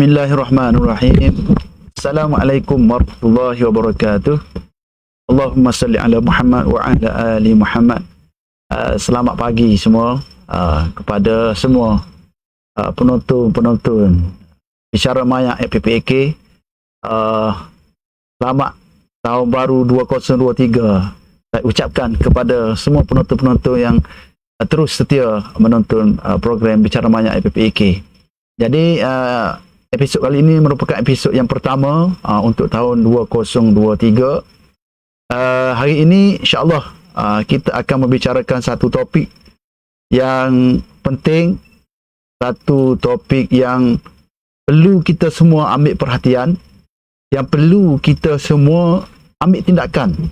Bismillahirrahmanirrahim. Assalamualaikum warahmatullahi wabarakatuh. Allahumma salli ala Muhammad wa ala ali Muhammad. Selamat pagi semua kepada semua penonton-penonton Bicara Maya FPPAK. Selamat tahun baru 2023. Saya ucapkan kepada semua penonton-penonton yang terus setia menonton program Bicara Maya FPPAK. Jadi episod kali ini merupakan episod yang pertama untuk tahun 2023. Hari ini insya-Allah kita akan membicarakan satu topik yang penting, satu topik yang perlu kita semua ambil perhatian, yang perlu kita semua ambil tindakan,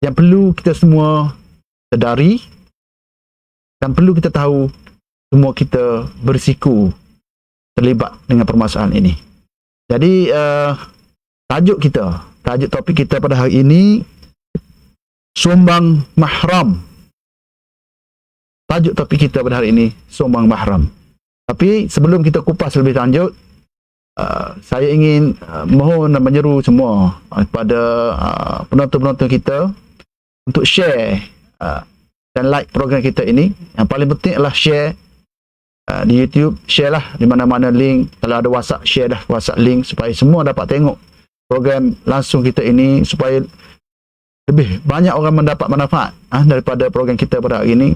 yang perlu kita semua sedari, dan perlu kita tahu semua kita berisiko terlibat dengan permasalahan ini. Jadi tajuk topik kita pada hari ini, sumbang mahram. Tajuk topik kita pada hari ini, sumbang mahram. Tapi sebelum kita kupas lebih lanjut, saya ingin mohon dan menyeru semua kepada penonton-penonton kita untuk share dan like program kita ini. Yang paling penting adalah share di YouTube, share lah di mana-mana link. Kalau ada WhatsApp, share dah WhatsApp link supaya semua dapat tengok program langsung kita ini, supaya lebih banyak orang mendapat manfaat daripada program kita pada hari ini.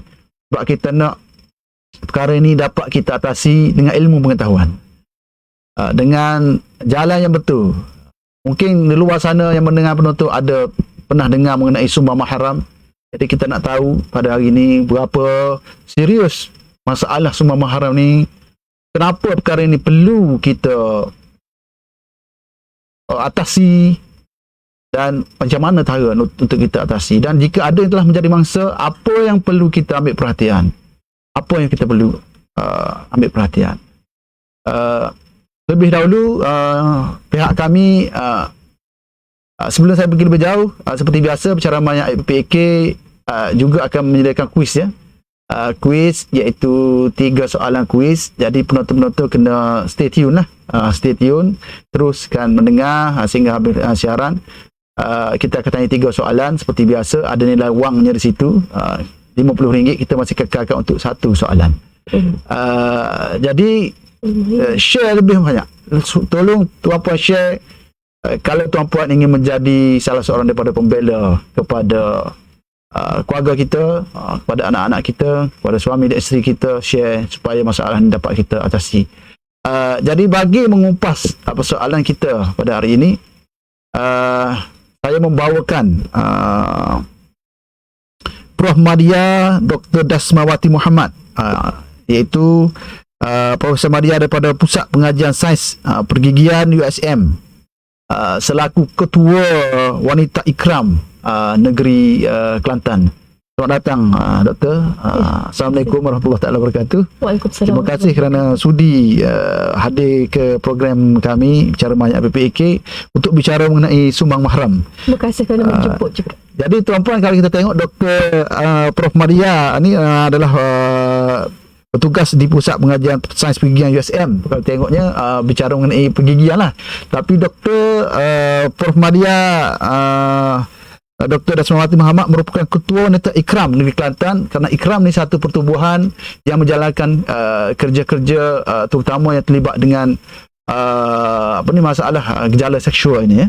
Sebab kita nak perkara ini dapat kita atasi dengan ilmu pengetahuan, dengan jalan yang betul. Mungkin di luar sana yang mendengar penonton ada pernah dengar mengenai sumbang mahram. Jadi kita nak tahu pada hari ini berapa serius masalah sumbang mahram ni, kenapa perkara ini perlu kita atasi, dan macam mana cara untuk kita atasi. Dan jika ada yang telah menjadi mangsa, apa yang perlu kita ambil perhatian, apa yang kita perlu ambil perhatian. Lebih dahulu, pihak kami, sebelum saya pergi lebih jauh, seperti biasa Bicara Maya FPPAK juga akan menyediakan kuis ya. Kuis iaitu 3 soalan kuis. Jadi penonton-penonton kena stay tune lah, stay tune, teruskan mendengar sehingga habis siaran. Kita akan tanya 3 soalan seperti biasa, ada nilai wangnya di situ, RM50 kita masih kekalkan untuk 1 soalan. Jadi share lebih banyak, tolong tuan-puan share. Kalau tuan-puan ingin menjadi salah seorang daripada pembela kepada keluarga kita, kepada anak-anak kita, kepada suami dan isteri kita, share supaya masalah ini dapat kita atasi. Jadi bagi mengumpas persoalan kita pada hari ini, saya membawakan Prof. Madya Dr. Dasmawati Muhammad, iaitu Profesor Madya daripada Pusat Pengajian Sains Pergigian USM, selaku Ketua Wanita Ikram Negeri Kelantan. Selamat datang Doktor. Assalamualaikum warahmatullahi taala wabarakatuh. Waalaikumsalam. Terima kasih kerana sudi hadir ke program kami Bicara Manyak PPAK untuk bicara mengenai sumbang mahram. Terima kasih kerana menjemput juga. Jadi tuan-puan, kalau kita tengok Dr. Prof Maria ni adalah petugas di Pusat Pengajian Sains Pergigian USM. Kalau tengoknya bicara mengenai pergigian lah. Tapi Dr. Prof Maria Dr. Dasmawati Muhammad merupakan Ketua Wanita Ikram Negeri Kelantan, kerana Ikram ni satu pertubuhan yang menjalankan kerja-kerja terutama yang terlibat dengan masalah gejala seksual ini ya.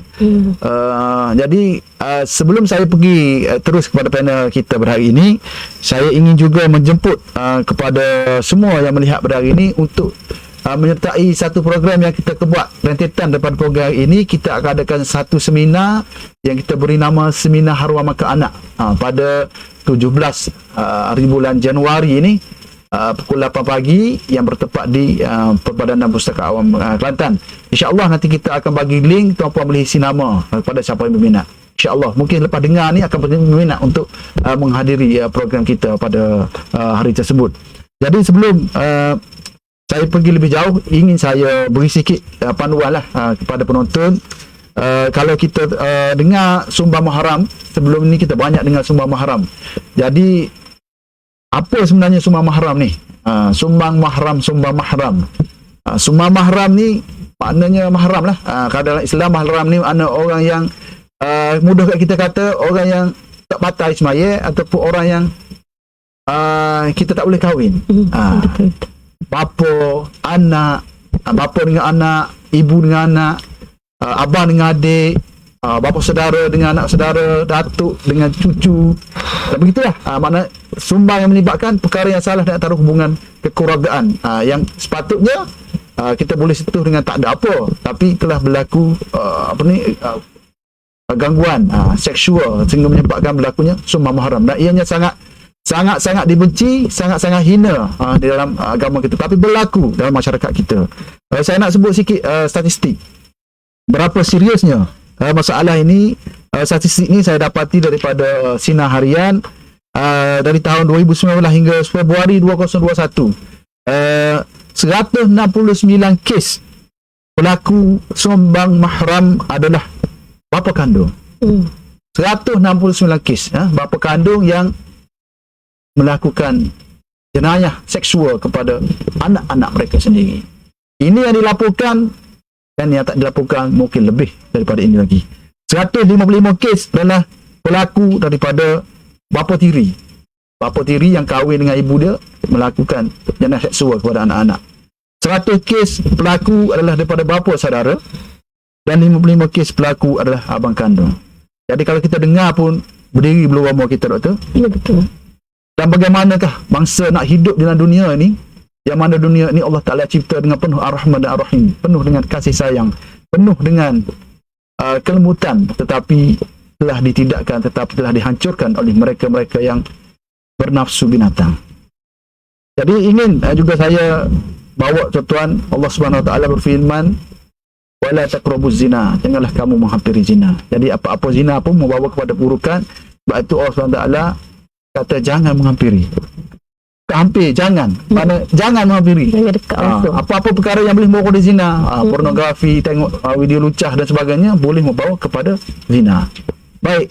Jadi sebelum saya pergi terus kepada panel kita berhari ini, saya ingin juga menjemput kepada semua yang melihat pada hari ini untuk menyertai satu program yang kita buat rentetan daripada program ini. Kita akan adakan satu seminar yang kita beri nama Seminar Haruan Makan Anak pada 17 hari bulan Januari ini, pukul 8 pagi, yang bertepat di Perbadanan Pustaka Awam Kelantan. InsyaAllah nanti kita akan bagi link, tuan-puan boleh isi nama kepada siapa yang berminat. InsyaAllah mungkin lepas dengar ni akan berminat untuk menghadiri program kita pada hari tersebut. Jadi sebelum saya pergi lebih jauh, ingin saya beri sikit panduan lah kepada penonton. Kalau kita dengar sumbang mahram, sebelum ni kita banyak dengar sumbang mahram. Jadi apa sebenarnya sumbang mahram ni? Sumbang mahram. Sumbang mahram ni maknanya mahram lah. Kalau dalam Islam, mahram ni makna orang yang mudah kat kita kata orang yang tak batal semaya, ataupun orang yang kita tak boleh kahwin. Betul. Bapa, anak, bapa dengan anak, ibu dengan anak, abang dengan adik, bapa saudara dengan anak saudara, datuk dengan cucu. Dan begitulah makna sumbang yang melibatkan perkara yang salah dan antara hubungan kekeluargaan yang sepatutnya kita boleh sentuh dengan tak ada apa, tapi telah berlaku gangguan seksual sehingga menyebabkan berlakunya sumbang mahram, dan ianya sangat dibenci, sangat hina di dalam agama kita, tapi berlaku dalam masyarakat kita. Saya nak sebut sikit statistik berapa seriusnya masalah ini. Statistik ni saya dapati daripada Sinar Harian dari tahun 2019 hingga Februari 2021. 169 kes pelaku sumbang mahram adalah bapa kandung. 169 kes bapa kandung yang melakukan jenayah seksual kepada anak-anak mereka sendiri. Ini yang dilaporkan, dan yang tak dilaporkan mungkin lebih daripada ini lagi. 155 kes adalah pelaku daripada bapa tiri. Bapa tiri yang kahwin dengan ibu dia melakukan jenayah seksual kepada anak-anak. 100 kes pelaku adalah daripada bapa saudara, dan 55 kes pelaku adalah abang kandung. Jadi kalau kita dengar pun berdiri bulu roma kita, Doktor. Ya, betul. Dan bagaimanakah bangsa nak hidup dalam dunia ni, yang mana dunia ni Allah Ta'ala cipta dengan penuh ar-Rahman dan ar-Rahim, penuh dengan kasih sayang, penuh dengan kelembutan, tetapi telah ditidakkan, tetapi telah dihancurkan oleh mereka-mereka yang bernafsu binatang. Jadi ingin juga saya bawa tuan-tuan, Allah Subhanahu Wa Ta'ala berfirman, wala taqrabuz zina, janganlah kamu menghampiri zina. Jadi apa-apa zina pun membawa kepada keburukan. Sebab itu Allah Subhanahu Wa Ta'ala kata jangan menghampiri. Hampir, jangan. Mana jangan menghampiri. Jangan dekat langsung. Apa-apa perkara yang boleh membawa kepada zina, pornografi, tengok video lucah dan sebagainya, boleh membawa kepada zina. Baik.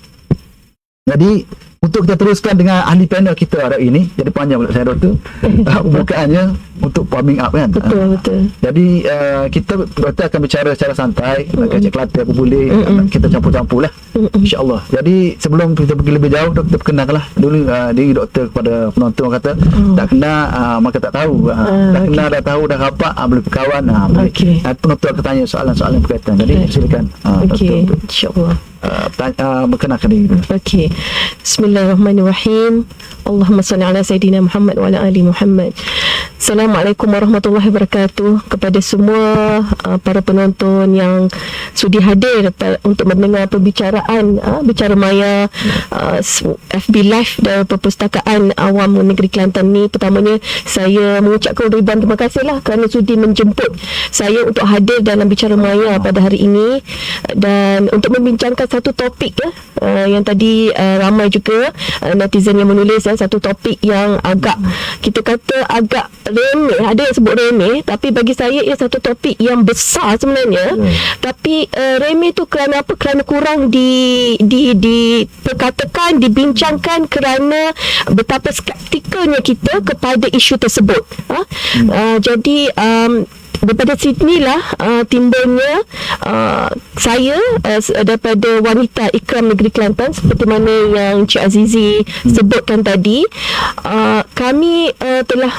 Jadi untuk kita teruskan dengan ahli panel kita hari ini, jadi panjang pula saya, Doktor, pembukaannya untuk warming up kan. Betul. Jadi kita Doktor akan bicara secara santai, kacak Kelantan apa boleh, kita campur-campur lah, insyaAllah. Jadi sebelum kita pergi lebih jauh, Doktor perkenalkanlah dulu diri Doktor kepada penonton. Kata tak kenal maka tak tahu, tak kenal dah tahu, dah rapat boleh berkawan, boleh. Penonton akan tanya soalan-soalan berkaitan. Jadi silakan Doktor, insyaAllah. berkenalkan diri. Okey. Bismillahirrahmanirrahim. Allahumma salli ala Sayyidina Muhammad wa ala ali Muhammad. Assalamualaikum Assalamualaikum warahmatullahi wabarakatuh kepada semua para penonton yang sudi hadir untuk mendengar perbicaraan Bicara Maya FB Live dari Perpustakaan Awam Negeri Kelantan ni. Pertamanya saya mengucapkan ribuan terima kasihlah kerana sudi menjemput saya untuk hadir dalam Bicara Maya pada hari ini dan untuk membincangkan satu topik yang tadi ramai juga netizen yang menulis satu topik yang agak kita kata agak remeh, ada yang sebut remeh, tapi bagi saya ia satu topik yang besar sebenarnya. Tapi remeh tu kerana apa? Kerana kurang diperkatakan, dibincangkan kerana betapa skeptikalnya kita kepada isu tersebut. Jadi daripada sinilah timbulnya saya daripada Wanita Ikram Negeri Kelantan, seperti mana yang Cik Azizi sebutkan tadi. Kami telah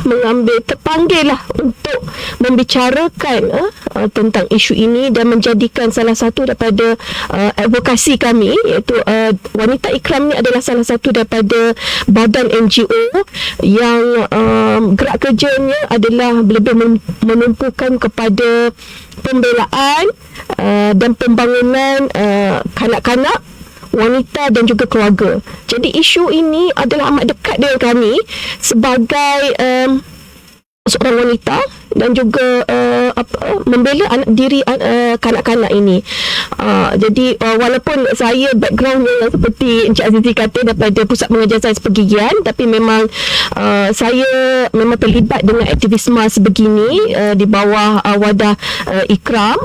terpanggil lah untuk membicarakan tentang isu ini dan menjadikan salah satu daripada advokasi kami, iaitu Wanita Ikram ni adalah salah satu daripada badan NGO yang gerak kerjanya adalah lebih menumpukan kepada pembelaan dan pembangunan kanak-kanak, wanita dan juga keluarga. Jadi isu ini adalah amat dekat dengan kami sebagai seorang wanita dan juga membela diri kanak-kanak ini. Jadi walaupun saya backgroundnya seperti Encik Azizi kata daripada Pusat Pengajian Sains Pergigian, tapi memang saya memang terlibat dengan aktivisme sebegini di bawah wadah Ikram,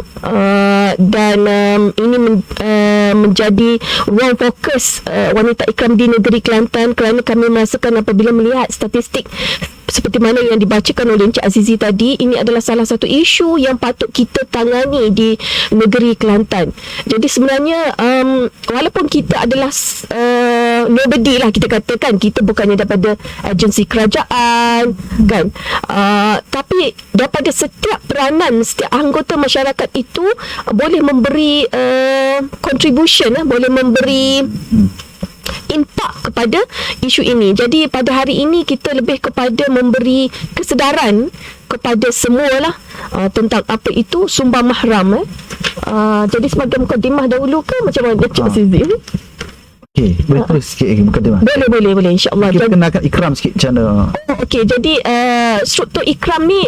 dan ini menjadi ruang fokus Wanita Ikram di negeri Kelantan, kerana kami merasakan apabila melihat statistik seperti mana yang dibacakan oleh Encik Azizi tadi, ini adalah salah satu isu yang patut kita tangani di negeri Kelantan. Jadi sebenarnya walaupun kita adalah nobody lah, kita katakan kita bukannya daripada agensi kerajaan kan, tapi daripada setiap peranan, setiap anggota masyarakat itu boleh memberi contribution, boleh memberi impak kepada isu ini. Jadi pada hari ini kita lebih kepada memberi kesedaran kepada semualah tentang apa itu sumbang mahram. Jadi sebagai mukadimah dahulu ke macam mana Cik Azizi? Okey, boleh terus sikit lagi mukadimah. Boleh insya-Allah. Kita kenalkan Ikram sikit macam mana. Okey, jadi struktur Ikram ni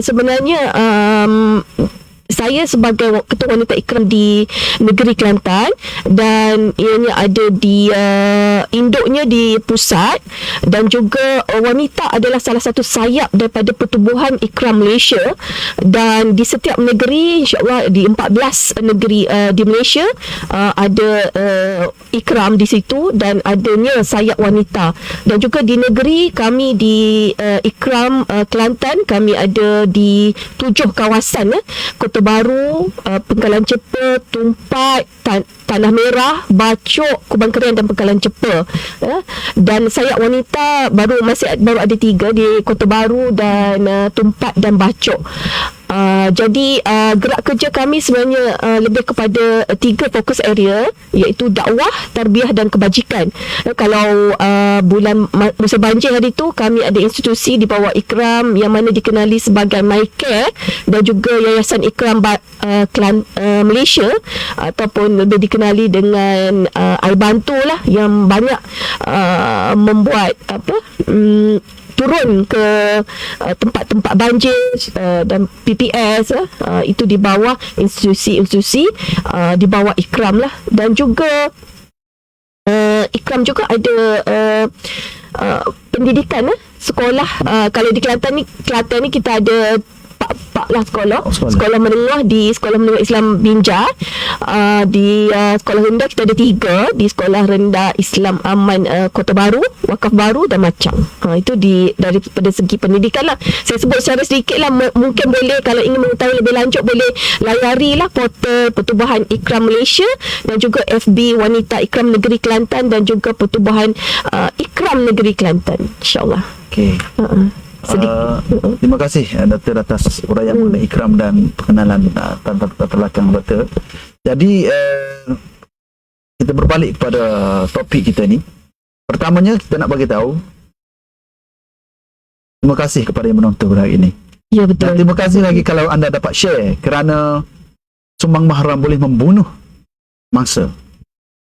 sebenarnya saya sebagai Ketua Wanita Ikram di negeri Kelantan, dan ianya ada di induknya di pusat, dan juga wanita adalah salah satu sayap daripada pertubuhan Ikram Malaysia, dan di setiap negeri, insya-Allah di 14 negeri di Malaysia ada Ikram di situ, dan adanya sayap wanita. Dan juga di negeri kami di Ikram Kelantan, kami ada di 7 kawasan, Kota Baru, Pengkalan Cepa, Tumpat, Tanah Merah, Bacok, Kubang Kerian dan Pengkalan Cepa. Dan sayap wanita baru ada 3 di Kota Baru dan Tumpat dan Bacok. Jadi gerak kerja kami sebenarnya lebih kepada 3 fokus area, iaitu dakwah, tarbiyah dan kebajikan. Kalau bulan musim banjir hari itu, kami ada institusi di bawah Ikram yang mana dikenali sebagai MyCare, dan juga Yayasan Ikram Malaysia, ataupun lebih dikenali dengan Air Bantu lah, yang banyak membuat turun ke tempat-tempat banjir dan PPS, itu di bawah institusi-institusi di bawah Ikram lah. Dan juga Ikram juga ada pendidikan, sekolah. Kalau di Kelantan ni kita ada 4 lah sekolah menengah di Sekolah Menengah Islam Binjai, di sekolah rendah kita ada 3, di Sekolah Rendah Islam Aman Kota Baru, Wakaf Baru dan Macang. Itu daripada segi pendidikan lah. Saya sebut secara sedikit lah, mungkin boleh kalau ingin mengetahui lebih lanjut boleh layari lah portal Pertubuhan Ikram Malaysia, dan juga FB Wanita Ikram Negeri Kelantan, dan juga Pertubuhan Ikram Negeri Kelantan, insyaAllah. Okey. Terima kasih Dr. atas uraian mengenai Ikram dan perkenalan latar belakang Dr. Jadi kita berbalik kepada topik kita ni. Pertamanya kita nak bagi tahu Terima kasih kepada yang menonton pada hari ini. Ya, Dan betul. terima kasih lagi kalau anda dapat share, kerana sumbang mahram boleh membunuh mangsa.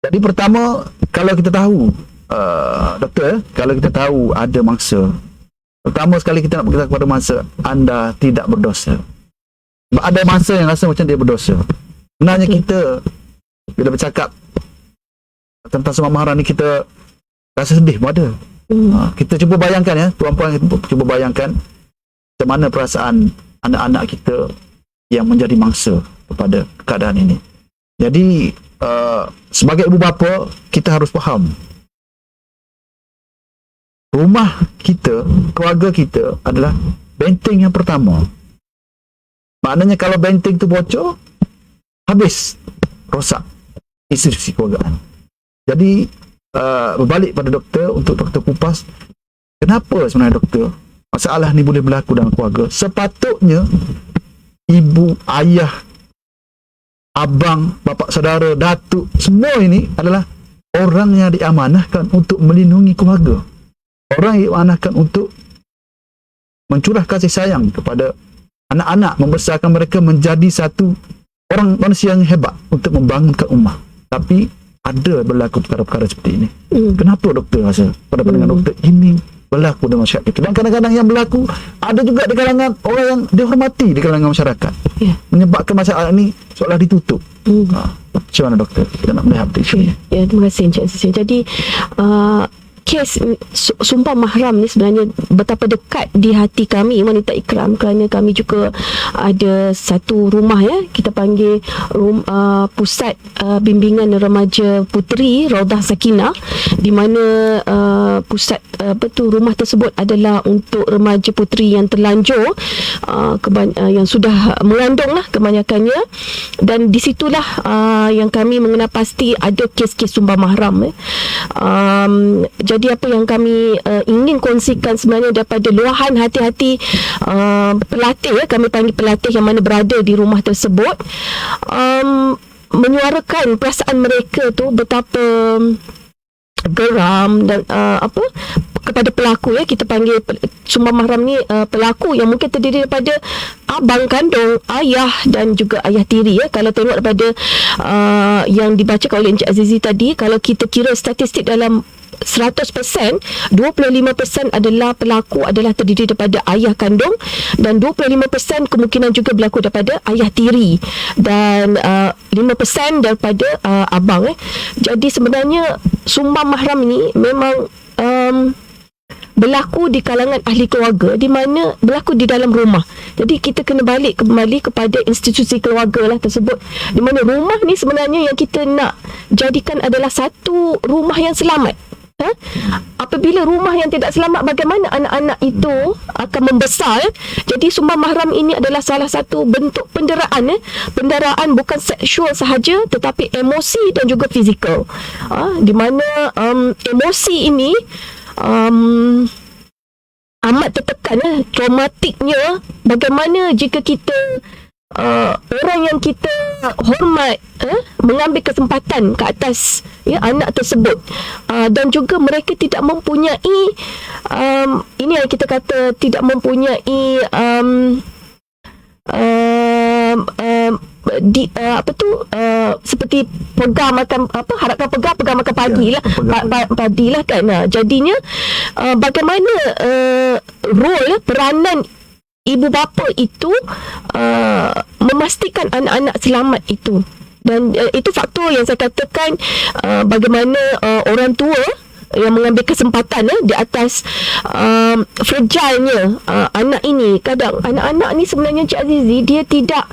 Jadi pertama, kalau kita tahu, doktor, kalau kita tahu ada mangsa, pertama sekali kita nak berkata kepada mangsa, anda tidak berdosa. Sebab ada mangsa yang rasa macam dia berdosa. Sebenarnya kita bila bercakap tentang sumbang mahram ni, kita rasa sedih pun ada. Kita cuba bayangkan ya, tuan-puan, cuba bayangkan macam mana perasaan anak-anak kita yang menjadi mangsa kepada keadaan ini. Jadi sebagai ibu bapa, kita harus faham rumah kita, keluarga kita adalah benteng yang pertama. Maknanya kalau benteng tu bocor, habis, rosak institusi keluargaan. Jadi berbalik pada doktor, untuk doktor kupas kenapa sebenarnya doktor masalah ni boleh berlaku dalam keluarga. Sepatutnya ibu, ayah, abang, bapa saudara, datuk, semua ini adalah orang yang diamanahkan untuk melindungi keluarga. Orang yang diamanahkan untuk mencurah kasih sayang kepada anak-anak, membesarkan mereka menjadi satu orang manusia yang hebat untuk membangunkan ummah. Tapi ada berlaku perkara-perkara seperti ini. Kenapa doktor rasa pada pandangan doktor ini berlaku dalam masyarakat kita? Dan kadang-kadang yang berlaku ada juga di kalangan orang yang dihormati di kalangan masyarakat, menyebabkan masalah ini seolah ditutup. Macam mana doktor kita nak melihat isu ini? Ya, terima kasih Encik Aziz. Jadi kes sumpah mahram ni sebenarnya betapa dekat di hati kami wanita Ikram, kerana kami juga ada satu rumah, ya, kita panggil pusat bimbingan remaja puteri Raudah Sakinah, di mana pusat rumah tersebut adalah untuk remaja puteri yang terlanjur, yang sudah mengandung lah kebanyakannya, dan di situlah yang kami mengenal pasti ada kes-kes sumpah mahram. Jadi apa yang kami ingin kongsikan sebenarnya daripada luahan hati-hati pelatih, ya, kami panggil pelatih yang mana berada di rumah tersebut, menyuarakan perasaan mereka tu betapa geram dan kepada pelaku, ya, kita panggil sumpah mahram ni pelaku yang mungkin terdiri daripada abang kandung, ayah dan juga ayah tiri, ya. Kalau tengok daripada yang dibacakan oleh Encik Azizi tadi, kalau kita kira statistik dalam 100%, 25% adalah pelaku adalah terdiri daripada ayah kandung, dan 25% kemungkinan juga berlaku daripada ayah tiri, dan 5% daripada abang. Jadi sebenarnya sumbang mahram ni memang berlaku di kalangan ahli keluarga, di mana berlaku di dalam rumah. Jadi kita kena balik kembali kepada institusi keluarga lah tersebut, di mana rumah ni sebenarnya yang kita nak jadikan adalah satu rumah yang selamat. Apabila rumah yang tidak selamat, bagaimana anak-anak itu akan membesar? Jadi sumbang mahram ini adalah salah satu bentuk penderaan, penderaan bukan seksual sahaja, tetapi emosi dan juga fizikal, di mana emosi ini amat tertekan, traumatiknya. Bagaimana jika kita orang yang kita hormat mengambil kesempatan ke atas, ya, anak tersebut, dan juga mereka tidak mempunyai ini yang kita kata tidak mempunyai seperti pegang makan harapkan pegang makan pagi lah, padi lah kan. Jadinya bagaimana role peranan ibu bapa itu memastikan anak-anak selamat itu. Dan itu faktor yang saya katakan, bagaimana orang tua yang mengambil kesempatan di atas fragilenya anak ini. Kadang anak-anak ni sebenarnya Cik Azizi, dia tidak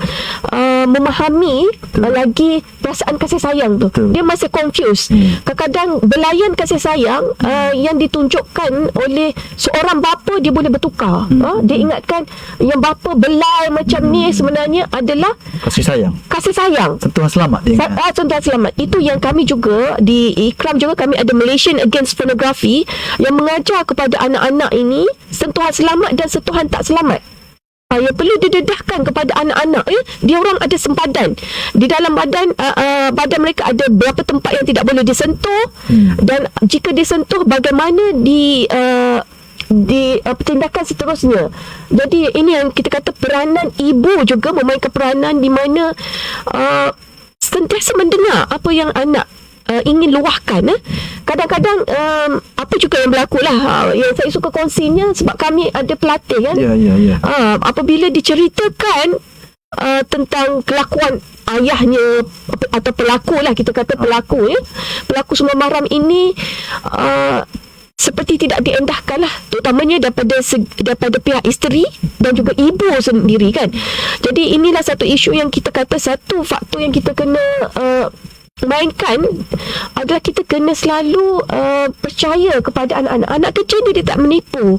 memahami lagi perasaan kasih sayang tu. Dia masih confused. Kadang-kadang belayan kasih sayang yang ditunjukkan oleh seorang bapa, dia boleh bertukar. Dia ingatkan yang bapa belai macam ni sebenarnya adalah kasih sayang. Sentuhan selamat dia ingat. Sentuhan selamat. Itu yang kami juga di Ikram juga, kami ada Malaysian Against Pornography yang mengajar kepada anak-anak ini sentuhan selamat dan sentuhan tak selamat. Yang perlu didedahkan kepada anak-anak, dia orang ada sempadan di dalam badan mereka, ada berapa tempat yang tidak boleh disentuh, dan jika disentuh bagaimana tindakan seterusnya. Jadi ini yang kita kata peranan ibu juga memainkan peranan di mana sentiasa mendengar apa yang anak ingin luahkan. Kadang-kadang apa juga yang berlaku lah, yang saya suka kongsinya sebab kami ada pelatih kan. Apabila diceritakan tentang kelakuan ayahnya atau pelaku lah, kita kata pelaku pelaku Sumber Mahram ini seperti tidak diendahkan lah, terutamanya daripada pihak isteri dan juga ibu sendiri kan. Jadi inilah satu isu yang kita kata, satu faktor yang kita kena mainkan adalah kita kena selalu percaya kepada anak-anak. Anak kecil ni dia tak menipu.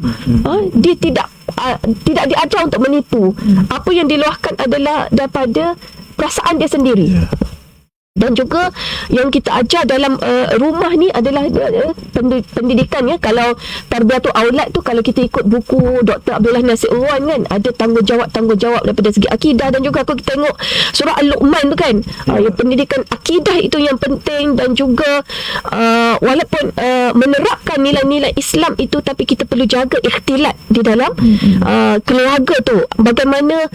Dia tidak diajar untuk menipu. Apa yang diluahkan adalah daripada perasaan dia sendiri. Dan juga yang kita ajar dalam rumah ni adalah pendidikan ya. Kalau Tarbiyatul Aulad tu, kalau kita ikut buku Dr. Abdullah Nasir Urwan kan, ada tanggungjawab daripada segi akidah, dan juga aku tengok surah Al-Luqman tu kan, yang pendidikan akidah itu yang penting. Dan juga walaupun menerapkan nilai-nilai Islam itu, tapi kita perlu jaga ikhtilat di dalam keluarga tu. Bagaimana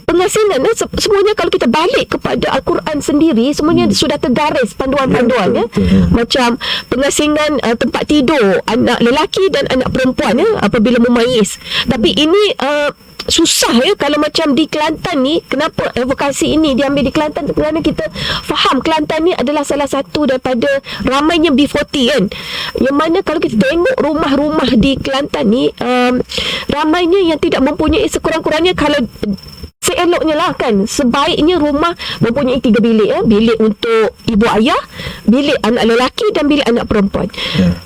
pengasingan semuanya, kalau kita balik kepada Al-Quran sendiri, semuanya sudah tergaris panduan-panduan macam pengasingan tempat tidur anak lelaki dan anak perempuan apabila memayis. Tapi ini susah kalau macam di Kelantan ni. Kenapa advokasi ini diambil di Kelantan? Kerana kita faham Kelantan ni adalah salah satu daripada ramainya B40 kan, yang mana kalau kita tengok rumah-rumah di Kelantan ni, ramainya yang tidak mempunyai, sekurang-kurangnya kalau seeloknya lah kan, sebaiknya rumah mempunyai 3 bilik bilik untuk ibu ayah, bilik anak lelaki dan bilik anak perempuan.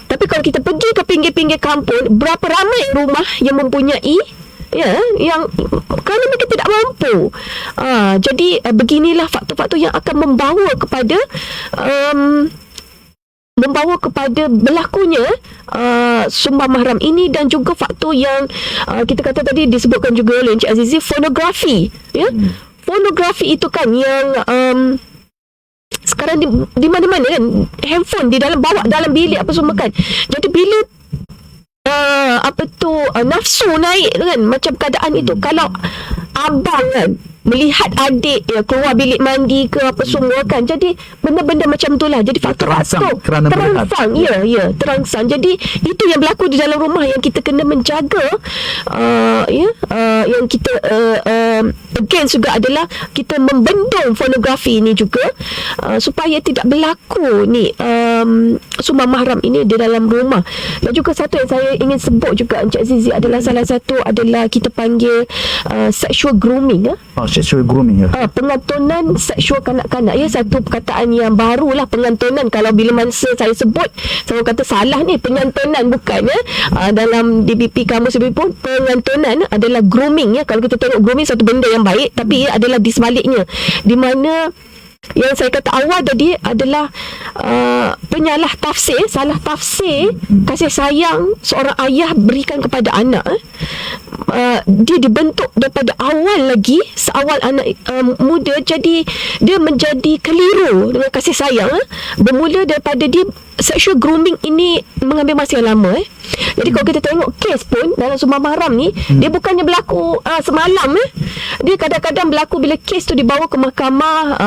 Tapi kalau kita pergi ke pinggir-pinggir kampung, berapa ramai rumah yang mempunyai yang kerana mereka tidak mampu. Jadi beginilah faktor-faktor yang akan membawa kepada berlakunya Sumber Mahram ini. Dan juga faktor yang kita kata tadi disebutkan juga oleh Encik Azizi, pornografi pornografi itu kan yang sekarang di mana-mana kan, handphone bawa dalam bilik apa semua kan. Jadi bila nafsu naik kan, macam keadaan itu, kalau abang kan melihat adik keluar bilik mandi ke apa semua kan, jadi benda-benda macam itulah jadi faktor-faktor terangsang. Terangsang. Jadi itu yang berlaku di dalam rumah yang kita kena menjaga. Yang kita again juga adalah kita membendung pornografi ini juga, supaya tidak berlaku ni Sumber Mahram ini di dalam rumah. Dan juga satu yang saya ingin sebut juga Encik Azizi adalah salah satu adalah kita panggil sexual grooming. Sexual grooming pengantonan seksual kanak-kanak satu perkataan yang baru lah, pengantonan. Kalau bila masa saya sebut, saya kata salah ni, pengantonan bukan dalam DBP kamus pun pengantonan adalah grooming Kalau kita tengok grooming satu benda yang baik, tapi ia adalah di sebaliknya, di mana yang saya kata awal tadi adalah salah tafsir kasih sayang seorang ayah berikan kepada anak. Dia dibentuk daripada awal lagi, seawal anak muda, jadi dia menjadi keliru dengan kasih sayang. Bermula daripada dia sexual grooming ini mengambil masa yang lama. Jadi kalau kita tengok kes pun dalam Sumber Mahram ni, dia bukannya berlaku semalam. Dia kadang-kadang berlaku bila kes tu dibawa ke mahkamah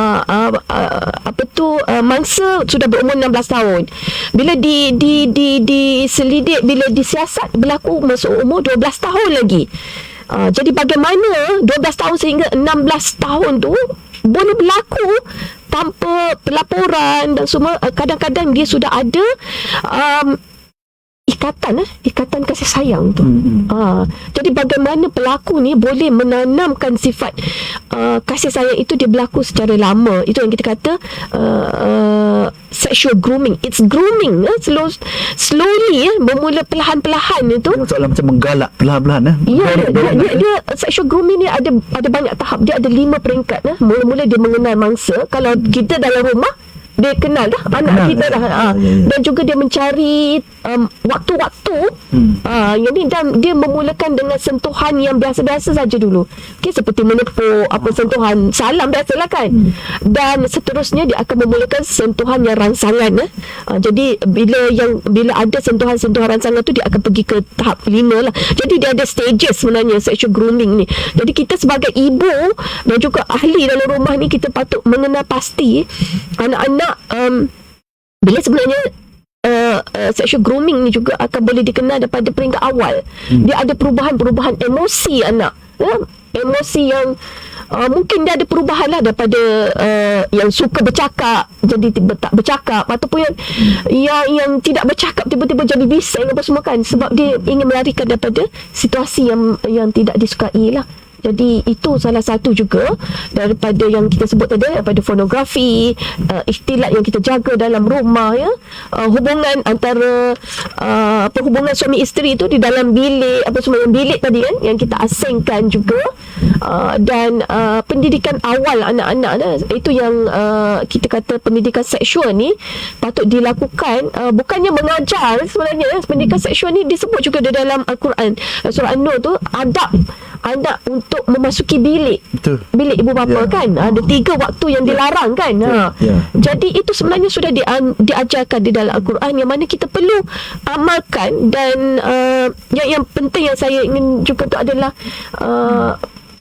mangsa sudah berumur 16 tahun. Bila diselidik, bila disiasat, berlaku masuk umur 12 tahun lagi. Jadi bagaimana 12 tahun sehingga 16 tahun tu boleh berlaku tanpa pelaporan dan semua. Kadang-kadang dia sudah ada ikatan kasih sayang tu. Jadi bagaimana pelaku ni boleh menanamkan sifat kasih sayang itu, dia berlaku secara lama. Itu yang kita kata sexual grooming. It's grooming slowly bermula perlahan-perlahan itu. Soalan macam menggalak perlahan-perlahan dia sexual grooming ni ada banyak tahap. Dia ada 5 peringkat. Mula-mula dia mengenal mangsa. Kalau kita dalam rumah, dia kenal dah anak kenal, kita ya. dah. Dan juga dia mencari waktu-waktu yang ni, dan dia memulakan dengan sentuhan yang biasa-biasa saja dulu. Okay, seperti menepuk, apa sentuhan salam biasalah kan. Dan seterusnya dia akan memulakan sentuhan yang rangsangan. Jadi bila ada sentuhan-sentuhan rangsangan tu, dia akan pergi ke tahap 5 lah. Jadi dia ada stages sebenarnya sexual grooming ni. Jadi kita sebagai ibu dan juga ahli dalam rumah ni, kita patut mengenal pasti anak-anak bila sebenarnya sexual grooming ni juga akan boleh dikenal daripada peringkat awal. Dia ada perubahan-perubahan emosi anak, emosi yang mungkin dia ada perubahan lah daripada yang suka bercakap jadi tak bercakap, ataupun yang tidak bercakap tiba-tiba jadi bising apa semua kan, sebab dia ingin melarikan daripada situasi yang tidak disukai lah. Jadi itu salah satu juga daripada yang kita sebut tadi, daripada pornografi, ikhtilat yang kita jaga dalam rumah, ya, hubungan antara hubungan suami isteri tu di dalam bilik, apa semua yang bilik tadi kan, yang kita asingkan juga, dan pendidikan awal anak-anak itu yang kita kata pendidikan seksual ni patut dilakukan, bukannya mengajar sebenarnya. Pendidikan seksual ni disebut juga di dalam Al-Quran, surah An-Nur tu, adab anak untuk memasuki bilik. Betul. Bilik ibu bapa, kan. Ada 3 waktu yang dilarang kan. Jadi itu sebenarnya sudah diajarkan di dalam Al-Quran, yang mana kita perlu amalkan. Dan yang penting yang saya ingin juga tu adalah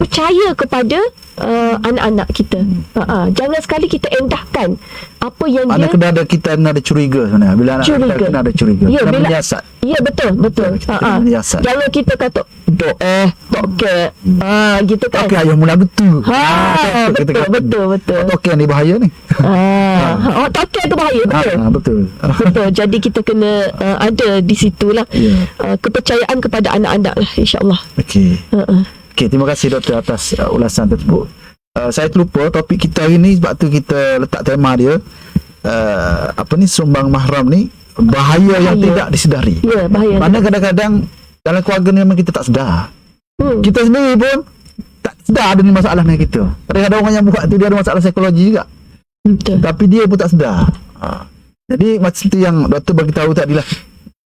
percaya kepada anak-anak kita. Jangan sekali kita endahkan apa yang kena ada, kita ada curiga sebenarnya. Bila anak kita kena ada curiga, ya, kena menyiasat. Ya, betul. Menyiasat. Jangan kita kata tokek gitu kan. Tokek ayah mula betul. Betul. Tokek ni bahaya ni. Tokek tu bahaya, betul. Betul. Betul. Jadi kita kena ada di situlah kepercayaan kepada anak-anak lah, insya-Allah. Okey. Okey, terima kasih doktor atas ulasan tersebut. Saya terlupa topik kita hari ni, sebab tu kita letak tema dia sumbang mahram ni, bahaya yang tidak disedari. Ya, bahaya. Mana kadang-kadang dalam keluarga ni memang kita tak sedar. Kita sendiri pun tak sedar ada ni masalah dengan kita. Kadang-kadang orang yang buat tu dia ada masalah psikologi juga. Betul. Tapi dia pun tak sedar. Jadi macam tu yang doktor bagi tahu tadi lah.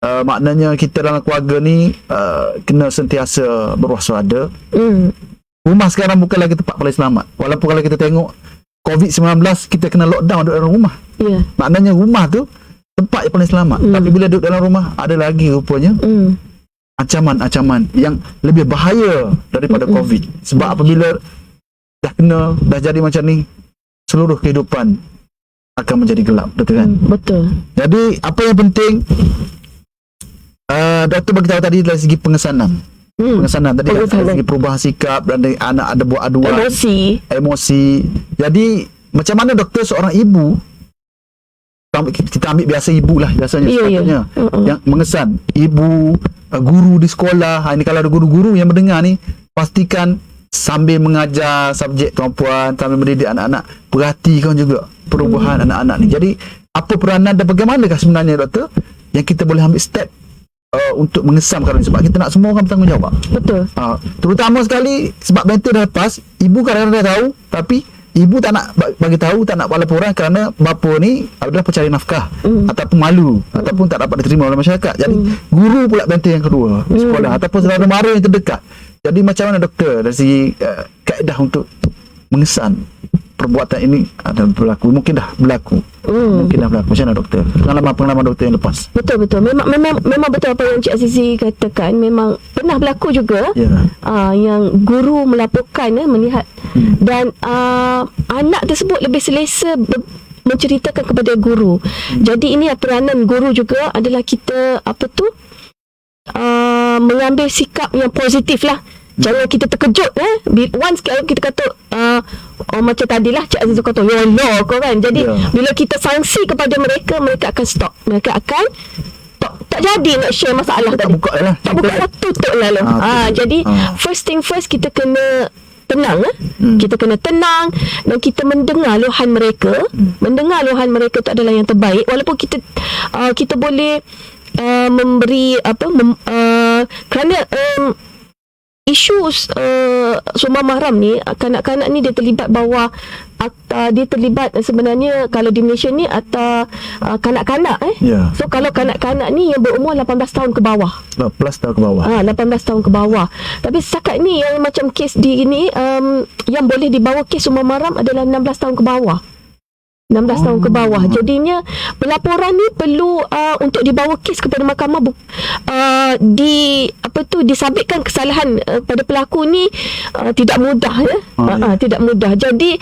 Maknanya kita dalam keluarga ni kena sentiasa berwaspada. Rumah sekarang bukan lagi tempat paling selamat. Walaupun kalau kita tengok COVID-19, kita kena lockdown duduk dalam rumah. Maknanya rumah tu tempat yang paling selamat. Tapi bila duduk dalam rumah, ada lagi rupanya ancaman-ancaman yang lebih bahaya daripada COVID. Sebab apabila dah jadi macam ni, seluruh kehidupan akan menjadi gelap, betul kan? Betul. Jadi apa yang penting, doktor bagi tahu tadi dari segi pengesanan. Pengesanan tadi dari segi perubahan sikap, dan anak ada buat aduan, emosi. Jadi macam mana doktor seorang ibu, kita ambil biasa ibu lah biasanya, sepatutnya yang mengesan, ibu, guru di sekolah. Ini kalau ada guru-guru yang mendengar ni, pastikan sambil mengajar subjek perempuan, sambil mendidik anak-anak, perhatikan juga perubahan anak-anak ni. Jadi apa peranan dan bagaimanakah sebenarnya doktor yang kita boleh ambil step untuk mengesam kali ni, sebab kita nak semua orang bertanggungjawab. Betul. Terutama sekali sebab mental dah lepas, ibu kadang-kadang dah tahu, tapi ibu tak nak bagi tahu, tak nak buat laporan kerana bapa ni adalah pencari nafkah, ataupun malu, ataupun tak dapat diterima oleh masyarakat. Jadi guru pula mental yang kedua di sekolah, ataupun saudara mara yang terdekat. Jadi macam mana doktor dari segi kaedah untuk mengesan perbuatan ini ada berlaku, mungkin dah berlaku. Macam mana doktor? Pengalaman doktor yang lepas. Betul. Memang betul apa yang Cik Azizi katakan. Memang pernah berlaku juga. Yang guru melaporkan, melihat dan anak tersebut lebih selesa menceritakan kepada guru. Jadi ini peranan guru juga adalah kita mengambil sikap yang positif lah. Jangan kita terkejut once kalau kita kata macam tadilah Cik Aziz kata ya Allah kau kan. Jadi bila kita sanksi kepada mereka, mereka akan stop. Mereka akan tak jadi nak share masalah tadi. Tak buka lah, tutup lah. Jadi first thing first, kita kena tenang. Kita kena tenang dan kita mendengar luahan mereka. Mendengar luahan mereka tu adalah yang terbaik. Walaupun kita boleh memberi kerana isu sumber mahram ni, kanak-kanak ni dia terlibat bawah akta, dia terlibat sebenarnya kalau di Malaysia ni akta kanak-kanak Ya. So kalau kanak-kanak ni yang berumur 18 tahun ke bawah. 18 tahun ke bawah. 18 tahun ke bawah. Tapi setakat ni yang macam kes di ni yang boleh dibawa kes sumber mahram adalah 16 tahun ke bawah. 16 tahun ke bawah. Jadinya pelaporan ni perlu untuk dibawa kes kepada mahkamah disabitkan kesalahan pada pelaku ni tidak mudah ya. Tidak mudah. Jadi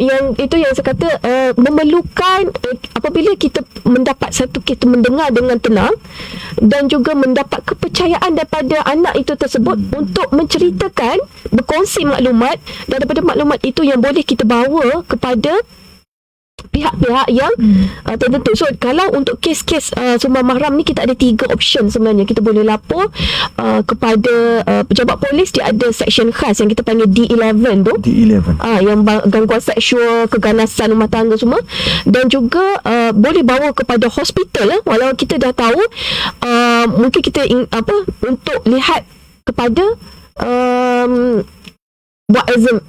yang itu yang saya kata memerlukan apabila kita mendapat satu kes mendengar dengan tenang dan juga mendapat kepercayaan daripada anak itu tersebut untuk menceritakan, berkongsi maklumat, dan daripada maklumat itu yang boleh kita bawa kepada pihak-pihak yang tertentu. So kalau untuk kes-kes sumber mahram ni kita ada 3 option sebenarnya. Kita boleh lapor kepada pejabat polis. Dia ada section khas yang kita panggil D11 tu, D11. yang gangguan seksual, keganasan rumah tangga semua. Dan juga boleh bawa kepada hospital walau kita dah tahu mungkin kita untuk lihat kepada buat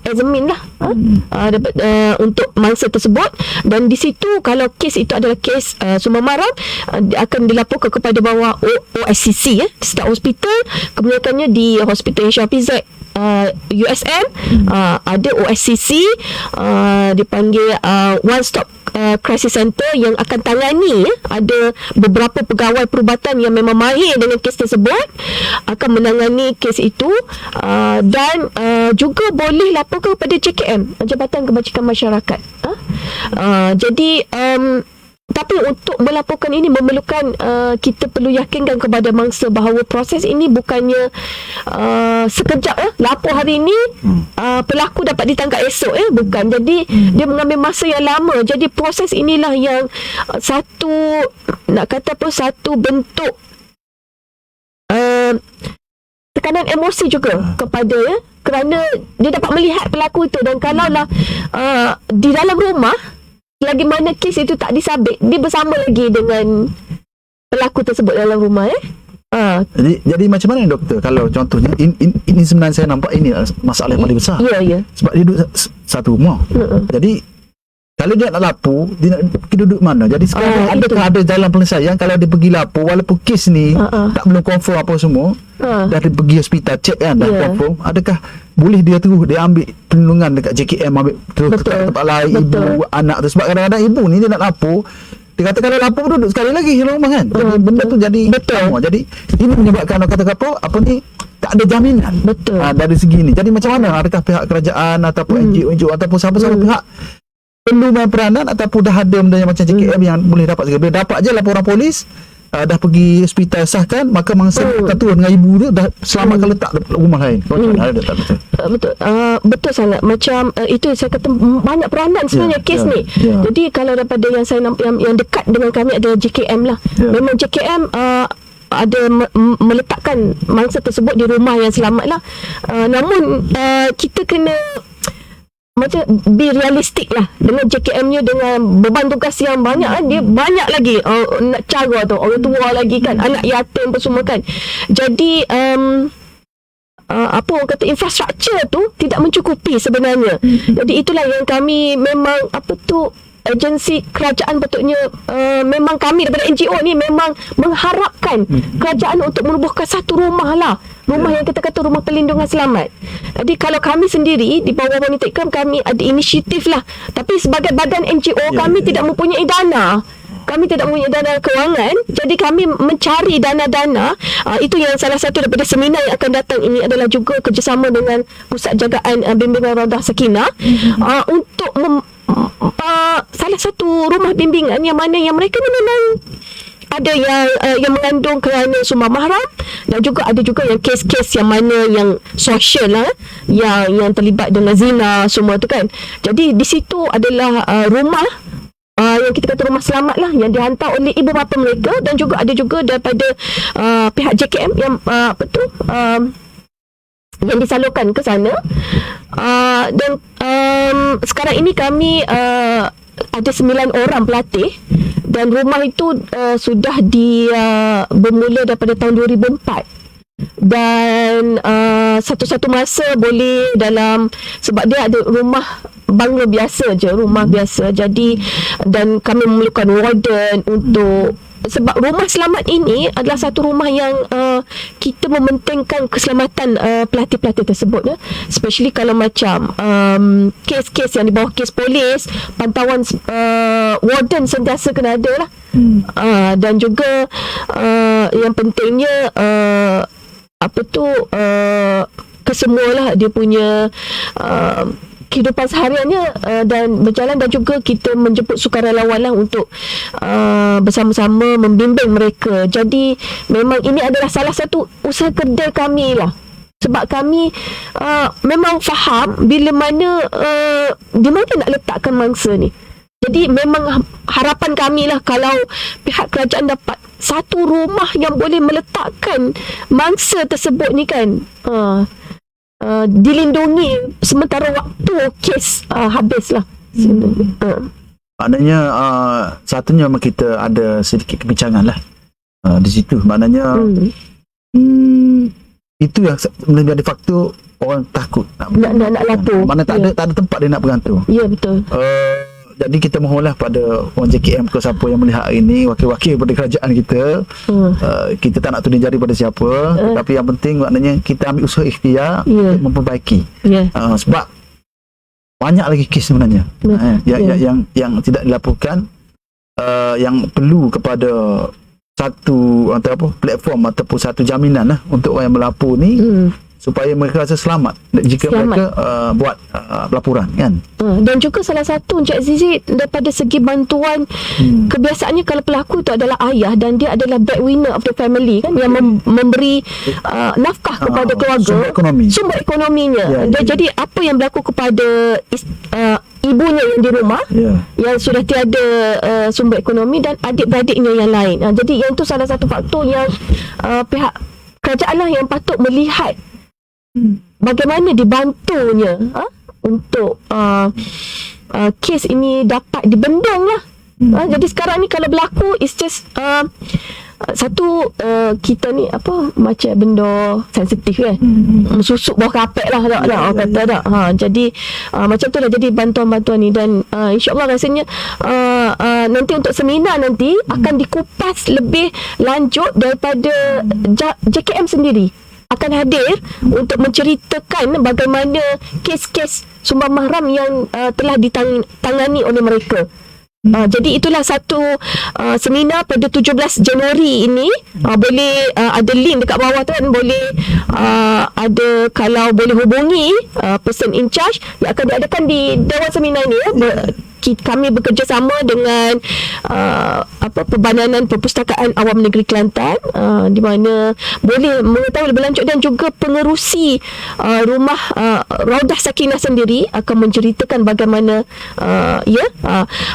examine lah untuk mangsa tersebut. Dan di situ kalau kes itu adalah kes sumber mahram, akan dilaporkan kepada bawah OSCC setiap hospital. Kebanyakannya di Hospital Shafiz USM ada OSCC, dipanggil One Stop Crisis Center yang akan tangani. Ada beberapa pegawai perubatan yang memang mahir dengan kes tersebut, akan menangani kes itu. Dan juga boleh laporkan kepada JKM, Jabatan Kebajikan Masyarakat. Jadi tapi untuk melaporkan ini memerlukan kita perlu yakinkan kepada mangsa bahawa proses ini bukannya sekejap lapor hari ini pelaku dapat ditangkap esok bukan. Jadi dia mengambil masa yang lama. Jadi proses inilah yang satu bentuk tekanan emosi juga kepada kerana dia dapat melihat pelaku itu. Dan kalaulah di dalam rumah lagi mana kes itu tak disabit, dia bersama lagi dengan pelaku tersebut dalam rumah Jadi macam mana doktor kalau contohnya ini sebenarnya saya nampak ini masalah yang paling besar. Ya. Sebab dia duduk satu rumah. Jadi kalau dia nak lapor, dia nak pergi duduk mana? Jadi sekarang adakah ada jalan penyelesaian kalau dia pergi lapor walaupun kes ni tak belum confirm apa semua, dah dia pergi hospital check kan, dah confirm, adakah boleh dia terus dia ambil perlindungan dekat JKM, ambil terus ke tempat lain, ibu, anak tu. Sebab kadang-kadang ibu ni dia nak lapor, dia kata kalau lapor duduk sekali lagi di rumah kan. Jadi benda tu jadi sama. Jadi ini menyebabkan apa ni tak ada jaminan dari segi ni. Jadi macam mana, adakah pihak kerajaan ataupun NGO ataupun siapa-siapa pihak perlu main peranan ataupun dah ada benda yang macam JKM yang boleh dapat segera. Bila dapat je laporan polis, dah pergi hospital sahkan, maka mangsa ketua dengan ibu tu dah selamatkan letak rumah lain. Ada tak betul? Betul sangat. Macam itu saya kata banyak peranan sebenarnya kes ni. Jadi kalau daripada yang saya nampak yang dekat dengan kami adalah JKM lah. Memang JKM ada meletakkan mangsa tersebut di rumah yang selamat lah. Namun kita kena macam be realistik lah dengan JKM-nya, dengan beban tugas yang banyak dia banyak lagi nak cara tu, orang tua lagi kan, anak yatim apa semua kan. Jadi orang kata infrastruktur tu tidak mencukupi sebenarnya. Jadi itulah yang kami memang agensi kerajaan patutnya memang kami daripada NGO ni memang mengharapkan kerajaan untuk menubuhkan satu rumah lah. Rumah yang kita kata rumah perlindungan selamat. Jadi kalau kami sendiri di bawah Wanita Ikram, kami ada inisiatif lah. Tapi sebagai badan NGO kami tidak mempunyai dana. Kami tidak mempunyai dana kewangan. Jadi kami mencari dana-dana. Itu yang salah satu daripada seminar yang akan datang ini adalah juga kerjasama dengan Pusat Jagaan Bimbingan Raudah Sakinah untuk salah satu rumah bimbingan yang mana yang mereka ni memang ada yang mengandung kerana sumber mahram, dan juga ada juga yang kes-kes yang mana yang sosial lah, yang terlibat dengan zina semua tu kan. Jadi di situ adalah rumah yang kita kata rumah selamat lah, yang dihantar oleh ibu bapa mereka, dan juga ada juga daripada pihak JKM yang yang disalurkan ke sana. Dan sekarang ini kami ada 9 orang pelatih, dan rumah itu sudah bermula daripada tahun 2004. Dan satu-satu masa boleh dalam, sebab dia ada rumah bangla biasa je, rumah biasa. Jadi dan kami memerlukan warden untuk, sebab rumah selamat ini adalah satu rumah yang kita mementingkan keselamatan pelatih-pelatih tersebut, especially kalau macam kes-kes yang di bawah kes polis, pantauan warden sentiasa kena ada lah. Dan juga yang pentingnya kesemualah dia punya kehidupan sehariannya dan berjalan, dan juga kita menjemput sukarelawan lah untuk bersama-sama membimbing mereka. Jadi memang ini adalah salah satu usaha kedai kami lah, sebab kami memang faham bila mana di mana nak letakkan mangsa ni. Jadi memang harapan kami lah kalau pihak kerajaan dapat satu rumah yang boleh meletakkan mangsa tersebut ni kan, dilindungi sementara waktu kes habis lah. Maknanya satunya memang kita ada sedikit kebincangan lah di situ. Maknanya itu yang menjadi faktor orang takut nak lapor. Mana tak ada tempat dia nak bergantung. Ya, betul. Jadi kita mohonlah pada orang JKM ke siapa yang melihat hari ini, wakil-wakil pada kerajaan kita, kita tak nak tuding jari pada siapa, tapi yang penting maknanya kita ambil usaha ikhtiar untuk memperbaiki. Sebab banyak lagi kes sebenarnya yang tidak dilaporkan, yang perlu kepada satu platform ataupun satu jaminan lah untuk orang yang melapor ni, supaya mereka rasa selamat jika mereka buat laporan kan. Dan juga salah satu Encik Azizi, daripada segi bantuan, kebiasaannya kalau pelaku itu adalah ayah dan dia adalah breadwinner of the family kan, yang memberi nafkah kepada keluarga, sumber ekonominya. Jadi apa yang berlaku kepada ibunya yang di rumah, yang sudah tiada sumber ekonomi, dan adik-beradiknya yang lain. Jadi yang itu salah satu faktor yang pihak kerajaan lah yang patut melihat bagaimana dibantunya untuk kes ini dapat dibendung lah. Jadi sekarang ni kalau berlaku, it's just kita ni macam benda sensitif kan, susuk bawah kapet lah orang kata tak. Jadi macam tu lah, jadi bantuan-bantuan ni. Dan insyaAllah rasanya nanti untuk seminar nanti akan dikupas lebih lanjut daripada JKM sendiri akan hadir untuk menceritakan bagaimana kes-kes sumbang mahram yang telah ditangani oleh mereka. Jadi itulah satu seminar pada 17 Januari ini. Boleh ada link dekat bawah tu kan, boleh ada, kalau boleh hubungi person in charge yang akan diadakan di Dewan Seminar ini. Kami bekerjasama dengan Perbadanan Perpustakaan Awam Negeri Kelantan, di mana boleh mengetahui lebih lanjut, dan juga pengerusi rumah Raudah Sakinah sendiri akan menceritakan bagaimana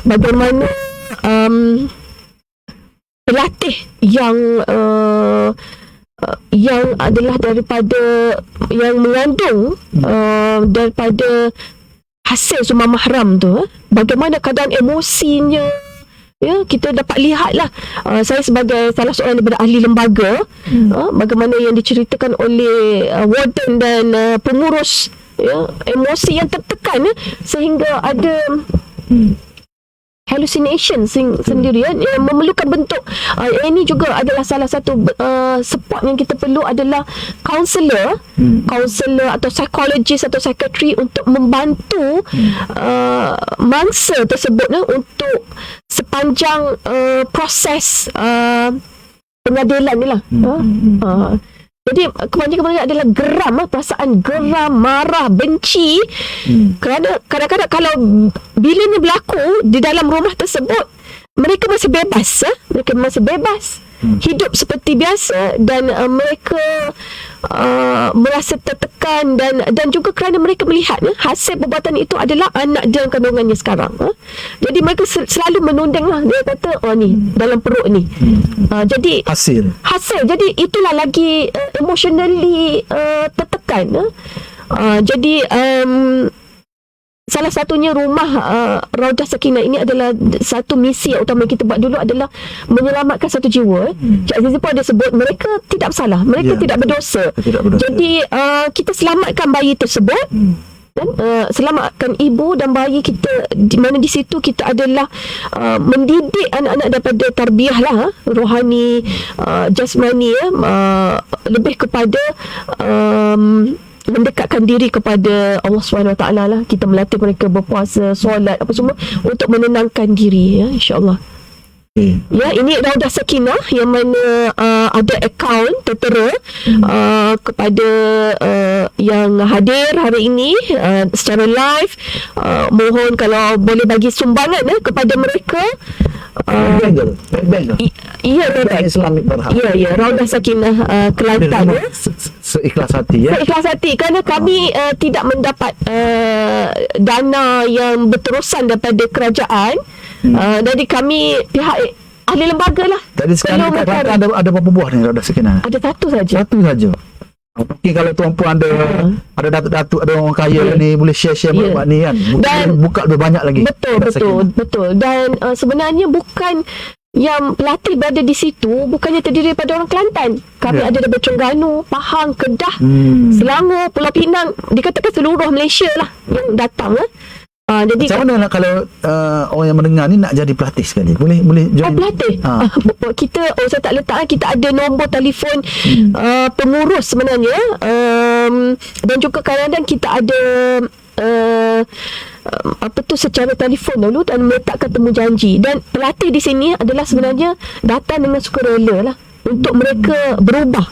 bagaimana pelatih yang adalah daripada yang mengandung daripada hasil sumbang mahram tu, bagaimana keadaan emosinya. Kita dapat lihat lah, saya sebagai salah seorang daripada ahli lembaga, bagaimana yang diceritakan oleh warden dan pengurus, emosi yang tertekan, sehingga ada hallucination sendiri yang memerlukan bentuk. Ini juga adalah salah satu support yang kita perlu, adalah kaunselor atau psikologis atau psikiatri untuk membantu mangsa tersebut untuk sepanjang proses pengadilan ni lah. Jadi kebanyakan mereka adalah geram, perasaan geram, marah, benci, kerana kadang-kadang kalau bila ni berlaku di dalam rumah tersebut, mereka masih bebas, hidup seperti biasa, dan mereka merasa tertekan, dan juga kerana mereka melihat hasil perbuatan itu adalah anak dalam kandungannya sekarang. Jadi mereka selalu menunding lah, dia kata ni dalam perut ni. Jadi hasil, jadi itulah lagi emotionally tertekan. Jadi salah satunya rumah Raudah Sakinah ini adalah satu misi yang utama kita buat dulu adalah menyelamatkan satu jiwa. Cik Azizi pun ada sebut mereka tidak bersalah, mereka tidak berdosa. Jadi kita selamatkan bayi tersebut dan selamatkan ibu dan bayi kita, di mana di situ kita adalah mendidik anak-anak daripada tarbiyah lah, rohani, jasmani, lebih kepada mendekatkan diri kepada Allah SWT lah. Kita melatih mereka berpuasa, solat, apa semua untuk menenangkan diri, ya, insya-Allah. Ya, ini Raudah Sakinah yang mana ada akaun tertera kepada yang hadir hari ini secara live. Mohon kalau boleh bagi sumbangan kepada mereka. Ya, Islamic Berhad. Ya, Raudah Sakinah Kelantan, ya. Seikhlas hati, ya. Seikhlas hati, kerana kami tidak mendapat dana yang berterusan daripada kerajaan. Jadi kami pihak ahli lembaga lah. Tadi sekarang kat Kelantan ada berapa buah ni Raudah Sakinah? Ada satu saja. Satu saja. Mungkin kalau tuan-puan ada datuk-datuk, ada orang kaya ni boleh share maklumat ni kan. Mungkin buka lebih banyak lagi. Betul. Dan sebenarnya bukan yang pelatih berada di situ bukannya terdiri daripada orang Kelantan. Kami ada daripada Terengganu, Pahang, Kedah, Selangor, Pulau Pinang, dikatakan seluruh Malaysia lah yang datang. Jadi macam mana nak kalau orang yang mendengar ni nak jadi pelatih sekali? Boleh join? Pelatih. Kita saya tak letak, kita ada nombor telefon pengurus sebenarnya, dan juga kadang-kadang kita ada secara telefon dulu dan meletakkan temu janji. Dan pelatih di sini adalah sebenarnya datang dengan sukarela lah untuk mereka berubah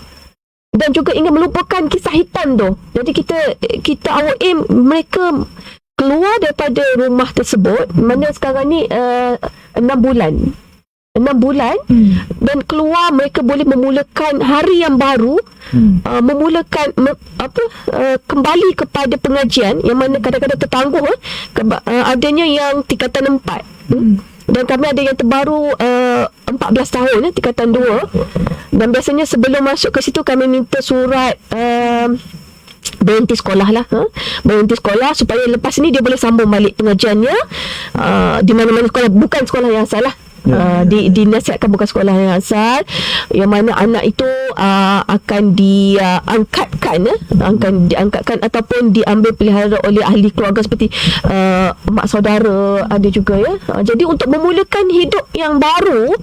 dan juga ingin melupakan kisah hitam tu. Jadi kita our aim mereka keluar daripada rumah tersebut, mana sekarang ni 6 bulan dan keluar, mereka boleh memulakan hari yang baru, memulakan kembali kepada pengajian yang mana kadang-kadang tertangguh, adanya yang tingkatan 4, dan kami ada yang terbaru 14 tahun, tingkatan 2, dan biasanya sebelum masuk ke situ kami minta surat berhenti sekolah lah, berhenti sekolah supaya lepas ni dia boleh sambung balik pengajiannya di mana-mana sekolah, bukan sekolah yang asal lah. Dinasihatkan bukan sekolah yang asal, yang mana anak itu akan diangkatkan ataupun diambil pelihara oleh ahli keluarga seperti mak saudara ada juga, ya. Jadi untuk memulakan hidup yang baru,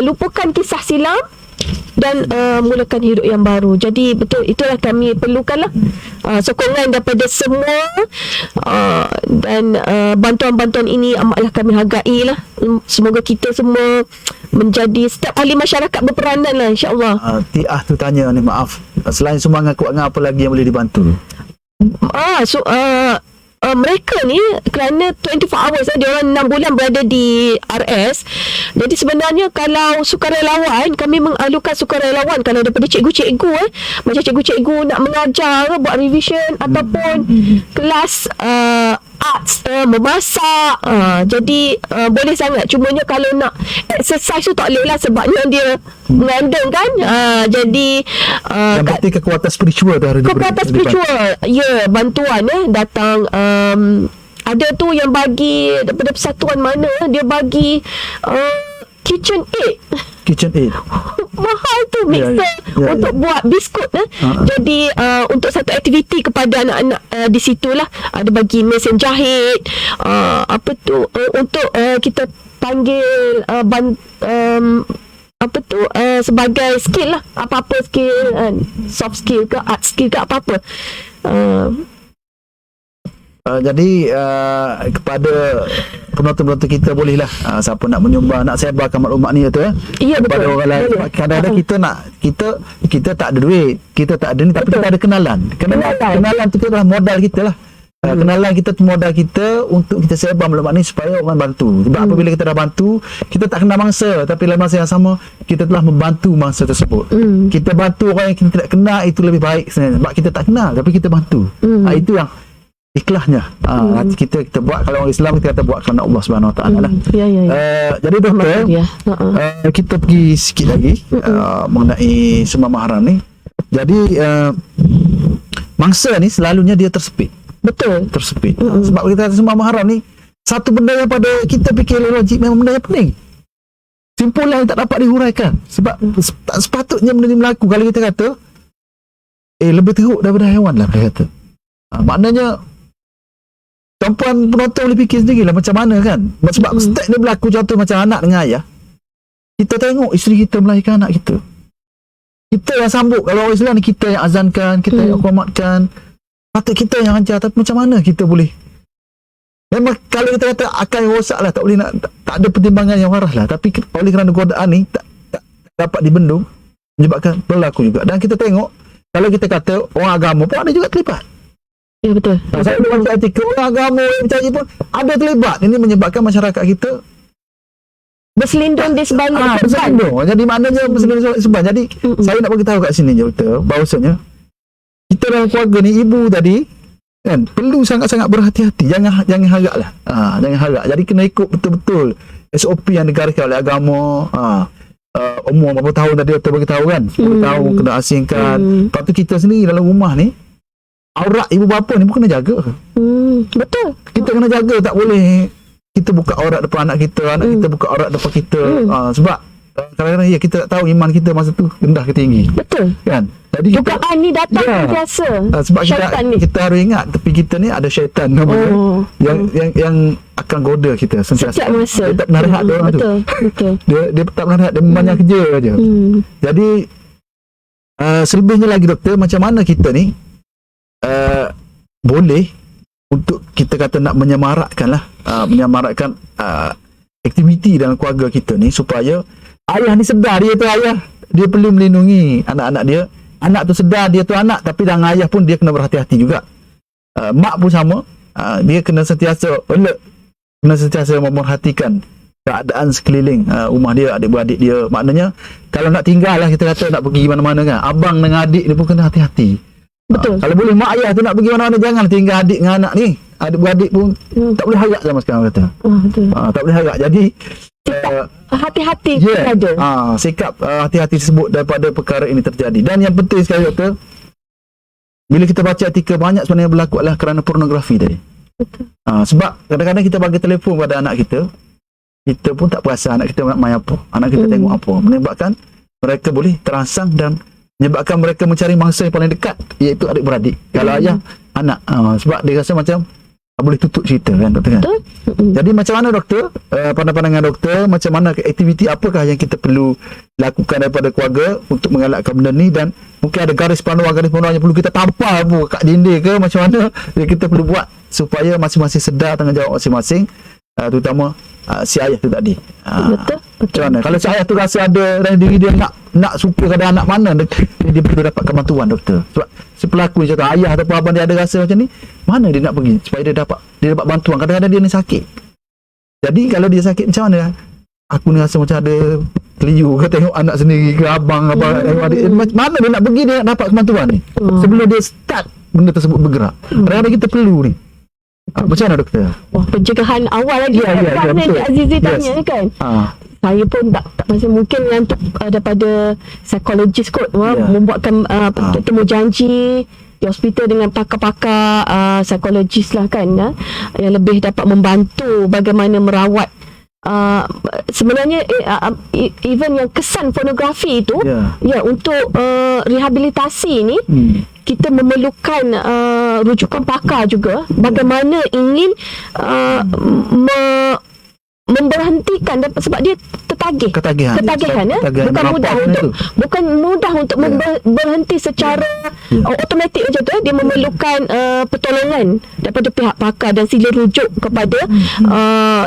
lupakan kisah silam dan mulakan hidup yang baru. Jadi betul, itulah kami perlukanlah sokongan daripada semua, dan bantuan-bantuan ini amatlah kami hargai lah. Semoga kita semua menjadi, setiap ahli masyarakat berperanan lah, insya-Allah. Tiah tu tanya ni, maaf, selain sumbangan kewangan apa lagi yang boleh dibantu? Mereka ni kerana 24 hours dia orang 6 bulan berada di RS. Jadi sebenarnya kalau sukarelawan, kami mengalukan sukarelawan kalau daripada cikgu-cikgu macam cikgu-cikgu nak mengajar, buat revision ataupun kelas arts, memasak, jadi boleh sangat. Cumanya kalau nak exercise tu tak boleh lah sebabnya dia mengandung kan, jadi yang berarti kekuatan spiritual tu harus kekuatan spiritual, ya, bantuan datang. Ada tu yang bagi daripada persatuan mana, dia bagi kitchen aid mahal tu, mixer untuk buat biskut. Jadi untuk satu aktiviti kepada anak-anak di situlah ada bagi mesin jahit, untuk kita panggil sebagai skill lah, apa-apa skill, soft skill ke art skill ke apa-apa. Jadi kepada penonton-penonton kita bolehlah siapa nak menyumbang, nak sebarkan maklumat ni tu kepada orang lain. Kadang-kadang kita tak ada duit, kita tak ada ni, tapi kita ada kenalan tu adalah modal kita lah. Kenalan kita tu modal kita untuk kita sebar maklumat ni supaya orang bantu. Sebab apabila kita dah bantu, kita tak kenal mangsa, tapi dalam masa yang sama kita telah membantu mangsa tersebut. Kita bantu orang yang kita tidak kenal, itu lebih baik sebenarnya, sebab kita tak kenal tapi kita bantu. Itu yang ikhlasnya kita buat. Kalau orang Islam kita kata buat kerana Allah Subhanahu Wa Taala lah. Jadi doktor, kita pergi sikit lagi mengenai sumber mahram ni. Jadi mangsa ni selalunya dia tersepit. Betul. tersepit. Sebab kita kata sembang mahram ni satu benda yang pada kita fikir logik memang benda yang pening. Simpulan yang tak dapat dihuraikan. Sebab tak sepatutnya benda ni berlaku. Kalau kita kata lebih teruk daripada haiwan lah, dia kata. Maknanya perempuan penonton boleh fikir sendiri lah macam mana kan. Sebab step dia berlaku contoh macam anak dengan ayah. Kita tengok isteri kita melahirkan anak kita. Kita yang sambut. Kalau orang Islam ni kita yang azankan, kita yang hormatkan. Patut kita yang ajar. Tapi macam mana kita boleh? Memang kalau kita kata akan rosak lah, tak boleh nak, tak ada pertimbangan yang waras lah. Tapi oleh kerana godaan ni tak dapat dibendung, menyebabkan berlaku juga. Dan kita tengok, kalau kita kata orang agama pun ada juga terlibat. Ya, betul. Saya baca artikel orang agama yang percaya pun ada terlibat. Ini menyebabkan masyarakat kita berselindung di sebalik korban. Berselindung. Jadi maknanya berselindung sebab. Jadi saya nak beritahu kat sini je betul, bahawasanya kita dalam keluarga ni, ibu tadi kan perlu sangat-sangat berhati-hati. Jangan harap lah. Jangan harap. Jadi kena ikut betul-betul SOP yang digariskan oleh agama. Umur berapa tahun tadi doktor beritahu kan, 10 tahun kena asingkan. Lepas tu kita sendiri dalam rumah ni, aurat ibu bapa ni pun kena jaga. Betul. Kita kena jaga, tak boleh kita buka aurat depan anak kita, anak kita buka aurat depan kita. Sebab kadang-kadang ya kita tak tahu iman kita masa tu rendah ke tinggi. Betul. Kan? Jadi dugaan ni datang biasa. Sebab kita harus ingat tepi kita ni ada syaitan namanya. Yang akan goda kita sentiasa. Setiap masa. Dia tak pernah rehat dia orang tu. Betul. Dia tak pernah rehat, dia banyak kerja aja. Jadi selebihnya lagi doktor, macam mana kita ni boleh untuk kita kata nak menyemarakkan aktiviti dalam keluarga kita ni supaya ayah ni sedar dia tu ayah, dia perlu melindungi anak-anak dia, anak tu sedar dia tu anak, tapi dengan ayah pun dia kena berhati-hati juga. Mak pun sama, dia kena sentiasa alert, kena sentiasa memerhatikan keadaan sekeliling rumah dia, adik-beradik dia. Maknanya kalau nak tinggal lah, kita kata nak pergi mana-mana kan, abang dengan adik dia pun kena hati-hati. Betul. Kalau boleh mak ayah tu nak pergi mana-mana, jangan tinggal adik dengan anak ni. Adik-beradik pun tak boleh harap zaman sekarang kata. Betul. Tak boleh harap. Jadi hati-hati ada. Sikap hati-hati tersebut daripada perkara ini terjadi. Dan yang penting sekali doktor, bila kita baca artikel, banyak sebenarnya berlaku adalah kerana pornografi tadi. Betul. Sebab kadang-kadang kita bagi telefon pada anak kita, kita pun tak perasan anak kita nak main apa, anak kita tengok apa, menyebabkan mereka boleh terangsang dan menyebabkan mereka mencari mangsa yang paling dekat, iaitu adik-beradik. Kalau ayah, anak. Sebab dia rasa macam boleh tutup cerita kan doktor kan. Jadi macam mana doktor, pandangan doktor, macam mana aktiviti apakah yang kita perlu lakukan daripada keluarga untuk mengelakkan benda ni, dan mungkin ada garis panduan yang perlu kita tampal pun kat dinding ke, macam mana yang kita perlu buat supaya masing-masing sedar tanggungjawab masing-masing, terutama si ayah tu tadi. Betul. Macam mana kalau si ayah tu rasa ada dalam diri dia nak suka kepada anak mana, dia perlu dapatkan bantuan doktor. Sebab si pelaku ni cakap ayah ataupun abang dia ada rasa macam ni, mana dia nak pergi supaya dia dapat bantuan. Kadang-kadang dia ni sakit. Jadi kalau dia sakit macam mana, aku ni rasa macam ada keliu ke, tengok anak sendiri ke, abang adik, mana dia nak pergi, dia nak dapat bantuan ni sebelum dia start benda tersebut bergerak. Kadang-kadang kita perlu ni. Macam mana doktor? Pencegahan awal lagi kan Azizi tanya kan. Saya pun tak masa mungkin untuk daripada psikologis kot membuatkan temu janji di hospital dengan pakar-pakar psikologis lah kan, yang lebih dapat membantu bagaimana merawat. Sebenarnya even yang kesan pornografi itu untuk rehabilitasi ni kita memerlukan rujukan pakar juga, bagaimana ingin memberhentikan sebab dia ketagihan bukan mudah untuk berhenti secara automatik macam tu. Dia memerlukan pertolongan daripada pihak pakar dan sila rujuk kepada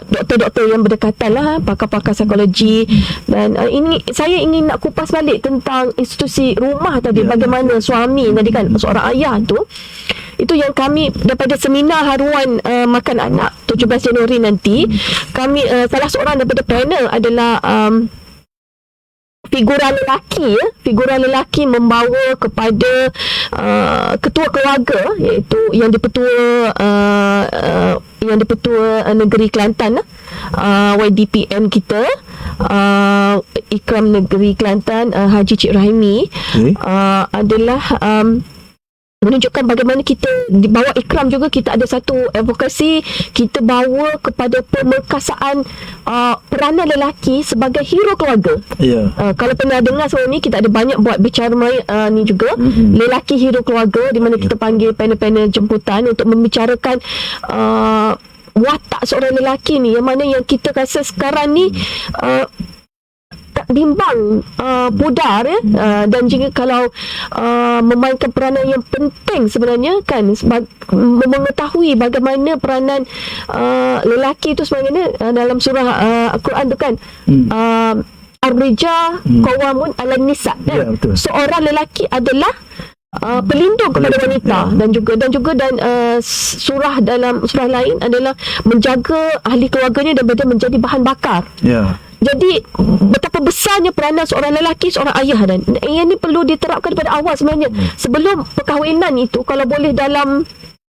doktor-doktor yang berdekatan lah, pakar-pakar psikologi. Dan ini saya ingin nak kupas balik tentang institusi rumah tadi, bagaimana suami tadi kan, seorang ayah tu, itu yang kami daripada seminar haruan makan anak 17 Januari nanti, kami salah seorang daripada panel adalah figura lelaki membawa kepada ketua keluarga, iaitu yang dipertua negeri Kelantan, YDPM kita, Ikram Negeri Kelantan, Haji Cik Rahimi, adalah menunjukkan bagaimana kita di bawah ikram juga kita ada satu advokasi, kita bawa kepada pemerkasaan peranan lelaki sebagai hero keluarga. Ya. Kalau pernah dengar sebelum ni, kita ada banyak buat bicara ni juga, lelaki hero keluarga, di mana kita panggil panel-panel jemputan untuk membicarakan watak seorang lelaki ni, yang mana yang kita rasa sekarang ni tak bimbang pudar ya, dan juga kalau memainkan peranan yang penting sebenarnya kan, mengetahui bagaimana peranan lelaki itu sebenarnya dalam surah Al-Quran tu kan, ar-rijal qawamun 'alan nisa kan? Ya, betul. Seorang lelaki adalah pelindung kepada wanita, dan surah dalam surah lain adalah menjaga ahli keluarganya daripada menjadi bahan bakar. Ya. Jadi betapa besarnya peranan seorang lelaki, seorang ayah, dan yang ni perlu diterapkan daripada awal sebenarnya. Sebelum perkahwinan itu, kalau boleh dalam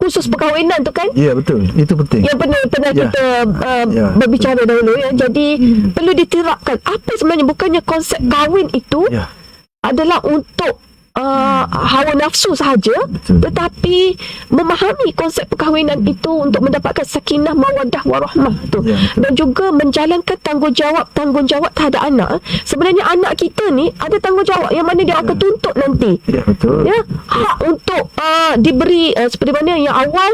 khusus perkahwinan tu kan, Ya, betul. Itu penting. yang pernah Ya. kita Ya. berbicara dahulu ya. Jadi perlu diterapkan apa sebenarnya, bukannya konsep kahwin itu Ya. adalah untuk hawa nafsu sahaja, Betul. tetapi memahami konsep perkahwinan itu untuk mendapatkan sakinah, mawaddah, warahmah tu, Ya, betul. dan juga menjalankan tanggungjawab terhadap anak. Sebenarnya anak kita ni ada tanggungjawab yang mana dia akan tuntut nanti. Ya, betul. Ya, hak untuk diberi seperti mana yang awal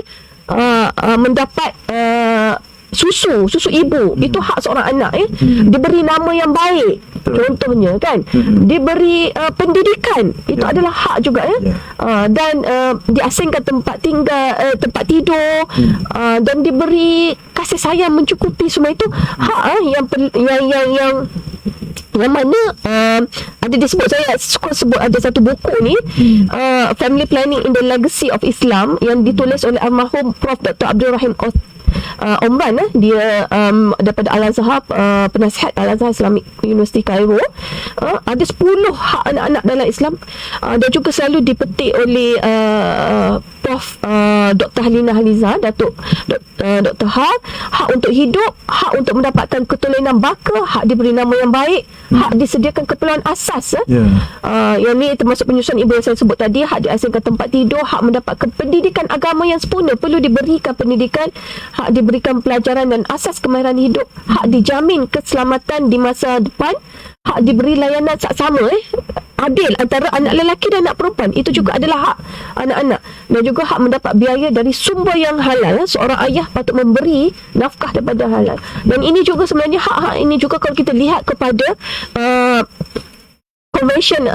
mendapat susu ibu, itu hak seorang anak ya. Diberi nama yang baik, Betul. contohnya kan, diberi pendidikan, itu Ya. adalah hak juga ya. Ya. Dan diasingkan tempat tinggal, tempat tidur, dan diberi kasih sayang mencukupi, semua itu hak yang mana ada disebut, saya suka sebut, ada satu buku ni, Family Planning in the Legacy of Islam, yang ditulis oleh almarhum Prof. Dr. Abdul Rahim Omran. Dia daripada Al-Azhar, penasihat Al-Azhar Islamic University Cairo. Ada 10 hak anak-anak dalam Islam, dan juga selalu dipetik oleh Prof. Dr. Halina Haliza, Datuk Dr. Hak untuk hidup, hak untuk mendapatkan keturunan baka, hak diberi nama yang baik, hak disediakan keperluan asas. Ya. Yang ni termasuk penyusunan ibu yang saya sebut tadi, hak diasingkan tempat tidur, hak mendapatkan pendidikan agama yang sempurna, perlu diberikan pendidikan, hak diberikan pelajaran dan asas kemahiran hidup, hak dijamin keselamatan di masa depan, hak diberi layanan saksama adil antara anak lelaki dan anak perempuan. Itu juga adalah hak anak-anak, dan juga hak mendapat biaya dari sumber yang halal. Seorang ayah patut memberi nafkah daripada halal, dan ini juga sebenarnya hak-hak ini juga kalau kita lihat kepada convention,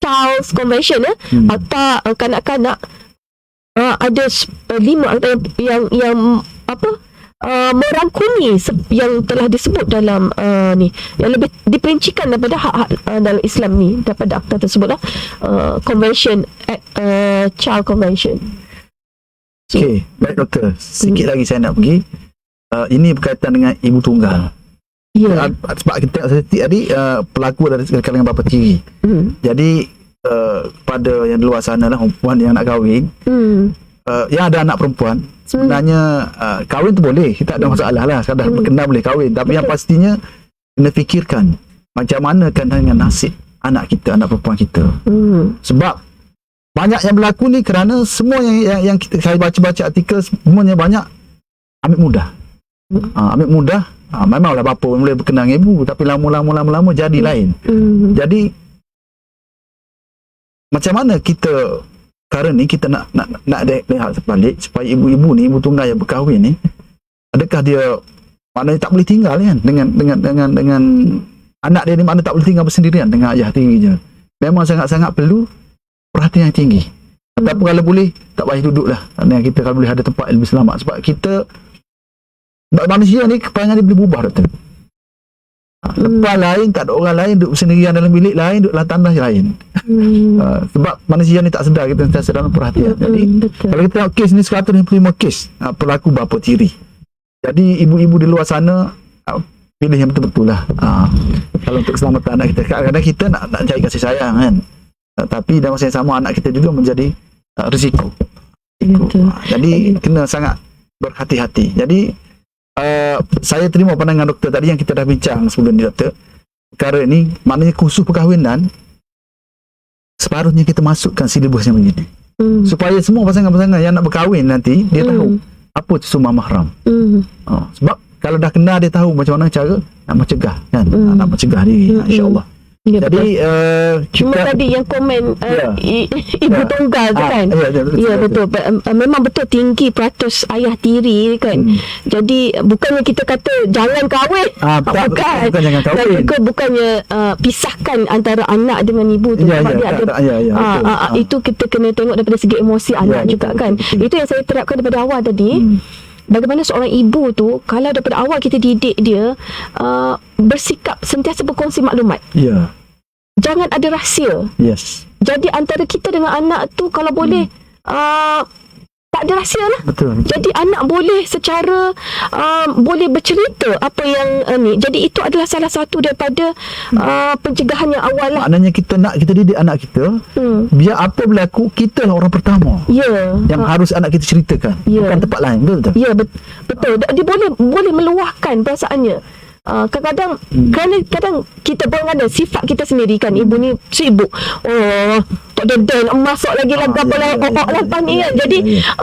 Charles Convention atau kanak-kanak, ada 5 yang merangkumi yang telah disebut dalam ni, yang lebih diperincikan daripada hak-hak dalam Islam ni, daripada akta tersebutlah, Convention Child Convention. Okey, baik doktor. Sikit lagi saya nak pergi. Ini berkaitan dengan ibu tunggal. Ya. Sebab kita statistik tadi, pelaku dari kalangan bapa tiri. Jadi pada yang di luar sana lah, perempuan yang nak kahwin, yang ada anak perempuan, sebenarnya kahwin tu boleh, kita tak ada masalah lah, sekadar berkenan boleh kahwin, tapi yang pastinya kena fikirkan macam mana kan dengan nasib anak kita, anak perempuan kita. Sebab banyak yang berlaku ni kerana semua yang saya baca-baca artikel, semuanya banyak ambil mudah. Ambil mudah, memanglah bapa boleh berkenan dengan ibu, tapi lama-lama jadi lain. Jadi macam mana kita sekarang ni kita nak lihat sebalik supaya ibu-ibu ni, ibu tunggal yang berkahwin ni, adakah dia maknanya tak boleh tinggal kan dengan anak dia ni, maknanya tak boleh tinggal bersendirian dengan ayah tirinya. Memang sangat-sangat perlu perhatian yang tinggi. Ataupun kalau boleh tak payah duduklah, dan kita kalau boleh ada tempat yang lebih selamat, sebab kita manusia ni kepanjangan dia boleh berubah, doktor. Lepas lain, tak ada orang lain, duduk sendirian dalam bilik lain, duduk dalam tandas lain. Sebab manusia ni tak sedar, kita sentiasa dalam perhatian. Jadi kalau kita tengok kes ni 155 kes pelaku bapa tiri. Jadi ibu-ibu di luar sana, pilih yang betul-betul lah. Kalau untuk keselamatan anak kita, kadang-kadang kita nak cari kasih sayang kan, tapi dalam masa yang sama anak kita juga menjadi risiko. Jadi kena sangat berhati-hati. Jadi saya terima pandangan doktor tadi yang kita dah bincang sebelum ni, doktor. Perkara ni maknanya khusus perkahwinan separuhnya kita masukkan silibus yang begini. Supaya semua pasangan-pasangan yang nak berkahwin nanti dia tahu apa tu sumbang mahram. Sebab kalau dah kenal dia tahu macam mana cara nak mencegah kan, nak mencegah diri insya-Allah. Ya, Jadi cuma tadi yang komen ibu tunggal tu kan. Betul. Memang betul tinggi peratus ayah tiri kan. Jadi bukannya kita kata jangan kahwin. Bukan jangan kahwin. Bukannya pisahkan antara anak dengan ibu tu. Itu kita kena tengok daripada segi emosi anak juga kan. Itu yang saya terapkan daripada awal tadi. Bagaimana seorang ibu tu kalau daripada awal kita didik dia bersikap sentiasa berkongsi maklumat. Jangan ada rahsia. Jadi antara kita dengan anak tu kalau boleh tak ada rahsia lah. Betul. Jadi anak boleh secara boleh bercerita apa yang ni. Jadi itu adalah salah satu daripada pencegahan yang awal lah. Maknanya kita didik anak kita biar apa berlaku kita lah orang pertama yang harus anak kita ceritakan, bukan tempat lain. Betul tak? Betul. Dia boleh meluahkan perasaannya. Kadang-kadang kadang kita ada sifat kita sendiri kan, ibu ni sibuk tak ada masuk lagi lah apa lah ni kan.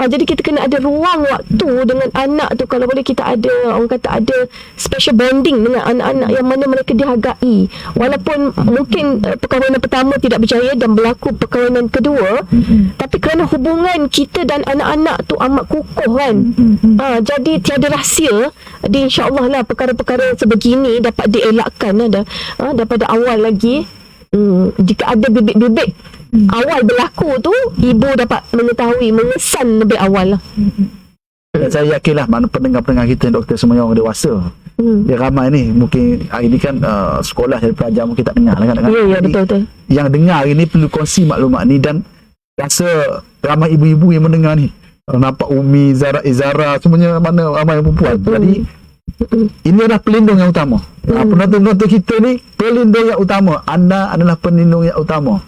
Jadi kita kena ada ruang waktu dengan anak tu. Kalau boleh kita ada, orang kata ada special bonding dengan anak-anak yang mana mereka dihargai, walaupun mungkin perkahwinan pertama tidak berjaya dan berlaku perkahwinan kedua, tapi kerana hubungan kita dan anak-anak tu amat kukuh kan. Jadi tiada rahsia. Jadi insya-Allah lah perkara-perkara sebegini dapat dielakkan daripada awal lagi. Jika ada bibit-bibit awal berlaku tu, ibu dapat mengetahui, mengesan lebih awal lah. Saya yakinlah mana pendengar-pendengar kita doktor semuanya orang dewasa. Dia ramai ni mungkin hari ni kan sekolah jadi pelajar mungkin tak dengar lah kan. Ya betul. Yang dengar hari ni perlu kongsi maklumat ni, dan rasa ramai ibu-ibu yang mendengar ni. Nampak Umi, Zara, Izara semuanya mana ramai perempuan. Jadi ini adalah pelindung yang utama. Penonton-penonton kita ni pelindung yang utama. Anda adalah pelindung yang utama.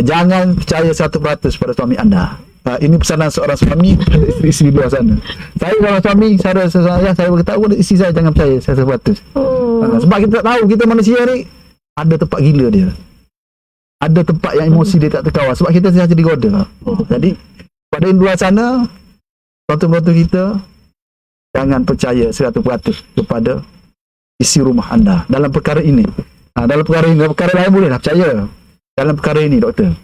Jangan percaya 100% pada suami anda. Ini pesanan seorang suami pada isteri di luar sana. Saya kalau suami, saya berkata pada isteri saya jangan percaya 100%. Sebab kita tak tahu, kita manusia ni ada tempat gila dia. Ada tempat yang emosi dia tak terkawal. Sebab kita saja digoda. Jadi pada di luar sana, penonton-penonton kita, jangan percaya 100% kepada isi rumah anda dalam perkara ini. Dalam perkara lain bolehlah percaya. Dalam perkara ini, doktor.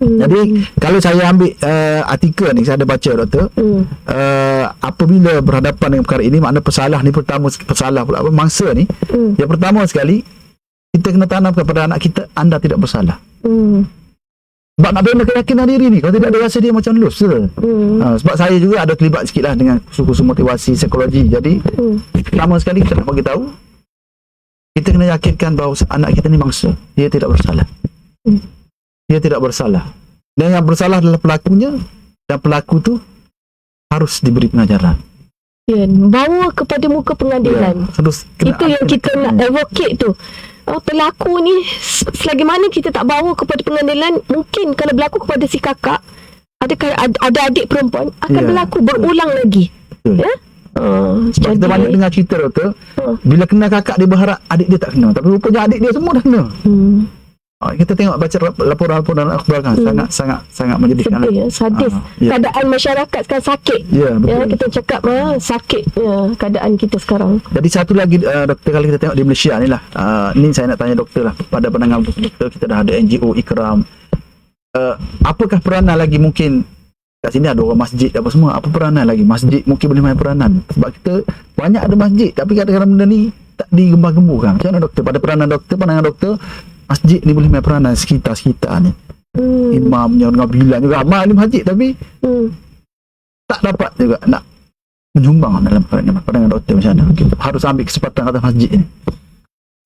Jadi kalau saya ambil artikel ni, saya ada baca, doktor. Apabila berhadapan dengan perkara ini, makna pesalah ni pertama, mangsa ni, yang pertama sekali kita kena tanam kepada anak kita, anda tidak bersalah. Sebab nak bina keyakinan diri ni, kalau tidak ada rasa dia macam lulus. Sebab saya juga ada terlibat sikit lah dengan kursus motivasi psikologi. Jadi pertama sekali kita nak bagi tahu, kita kena yakinkan bahawa anak kita ni bangsa, dia tidak bersalah. Dia tidak bersalah. Dan yang bersalah adalah pelakunya, dan pelaku tu harus diberi pengajaran. Bawa kepada muka pengadilan. Itu yang kita nak advocate tu. Pelaku ni selagi mana kita tak bawa kepada pengadilan, mungkin kalau berlaku kepada si kakak, ada adik perempuan, akan berlaku berulang lagi. Sebab kita banyak dengar cerita, doktor, bila kena kakak dia berharap adik dia tak kena, tapi rupanya adik dia semua dah kena. Kita tengok baca laporan-laporan akhbar kan, sangat menyedihkan. Sadis. Keadaan masyarakat sekarang sakit. Kita cakap sakit keadaan kita sekarang. Jadi satu lagi, doktor, kalau kita tengok di Malaysia ni lah, ni saya nak tanya doktor lah, pada pandangan doktor, kita dah ada NGO Ikram. Apakah peranan lagi mungkin kat sini ada orang masjid apa semua, apa peranan lagi masjid mungkin boleh main peranan? Sebab kita banyak ada masjid, tapi kadang-kadang benda ni tak digembar-gemburkan. Macam mana doktor, pada peranan doktor, pandangan doktor, masjid ni boleh main peranan sekitar ni? Imamnya dengan bilan juga ramai ni masjid, tapi tak dapat juga nak menyumbang dalam pandangan doktor. Macam mana kita harus ambil kesempatan atas masjid ni?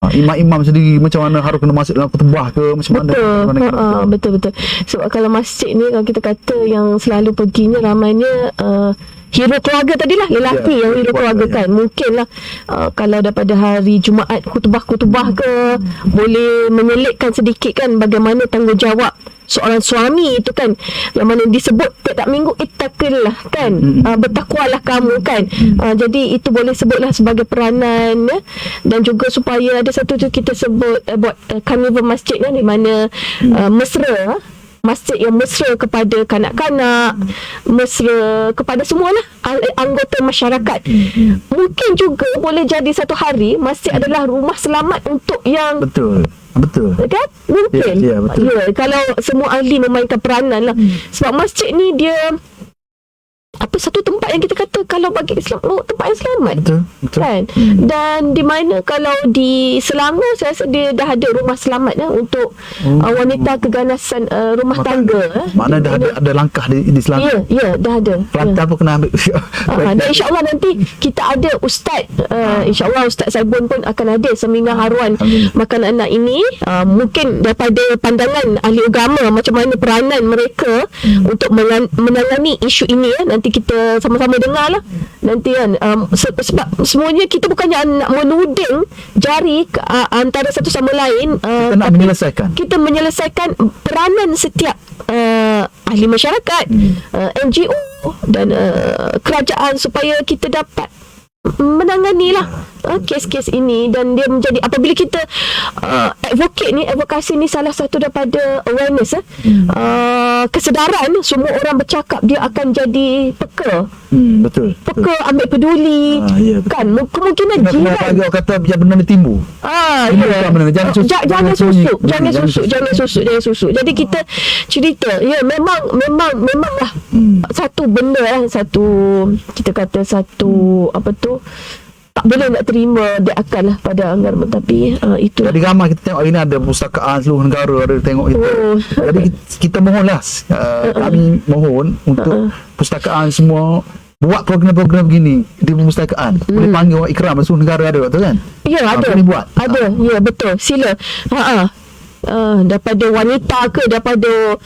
Imam-imam sendiri macam mana harus kena masuk dalam khutbah ke, macam mana? Betul. Sebab kalau masjid ni, kalau kita kata yang selalu perginya ramainya hero keluarga tadilah, lelaki yang hero keluarga kan. Mungkinlah kalau daripada hari Jumaat khutbah ke, boleh menyelitkan sedikit kan bagaimana tanggungjawab seorang suami itu kan, yang mana disebut tiap minggu ittaqillah kan, bertakwalah kamu kan. Jadi itu boleh sebutlah sebagai peranan dan juga supaya ada satu tu kita sebut buat carnival masjid kan, di mana mesra masjid yang mesra kepada kanak-kanak, mesra kepada semualah anggota masyarakat. Mungkin juga boleh jadi satu hari masjid adalah rumah selamat untuk yang Betul. kan? Mungkin. Ya, betul. Kalau semua ahli memainkan peranan lah. Sebab masjid ni dia satu tempat yang kita kata kalau bagi Islam tempat yang selamat. Betul. Kan? Dan di mana kalau di Selangor saya rasa dia dah ada rumah selamat untuk wanita keganasan rumah tangga. Mana dah ada langkah di Selangor. Ya, dah ada. Kelantan pun kena ambil. Dan insyaAllah nanti kita ada ustaz, insyaAllah Ustaz Saibun pun akan ada seminar haruan makan anak ini, mungkin daripada pandangan ahli agama macam mana peranan mereka untuk menangani isu ini. Nanti kita sama-sama dengar lah nanti kan, sebab semuanya kita bukannya nak menuding jari antara satu sama lain, Kita nak menyelesaikan. kita menyelesaikan peranan setiap ahli masyarakat, NGO dan kerajaan supaya kita dapat menanganilah kes-kes ini. Dan dia menjadi, apabila kita advokasi ni salah satu daripada awareness, kesedaran semua orang bercakap, dia akan jadi peka. Betul. Peka, ambil peduli. Ya, betul. Kan kemungkinan Kena jiran. orang kata biar benda ni timbul. Ya. Benda ni, jangan susuk. Jangan susuk. Jadi kita cerita, ya memang lah satu benda satu kita kata satu tak boleh nak terima dia akan lah pada anggaran, tapi itulah. Jadi ramai kita tengok hari ni ada perpustakaan seluruh negara ada tengok kita. Jadi kita mohonlah, kami mohon untuk perpustakaan semua buat program-program begini di perpustakaan. Boleh panggil orang ikram seluruh negara ada betul kan? Ya, ada. Boleh buat. Ada. Ya, betul. Sila. Daripada wanita ke, daripada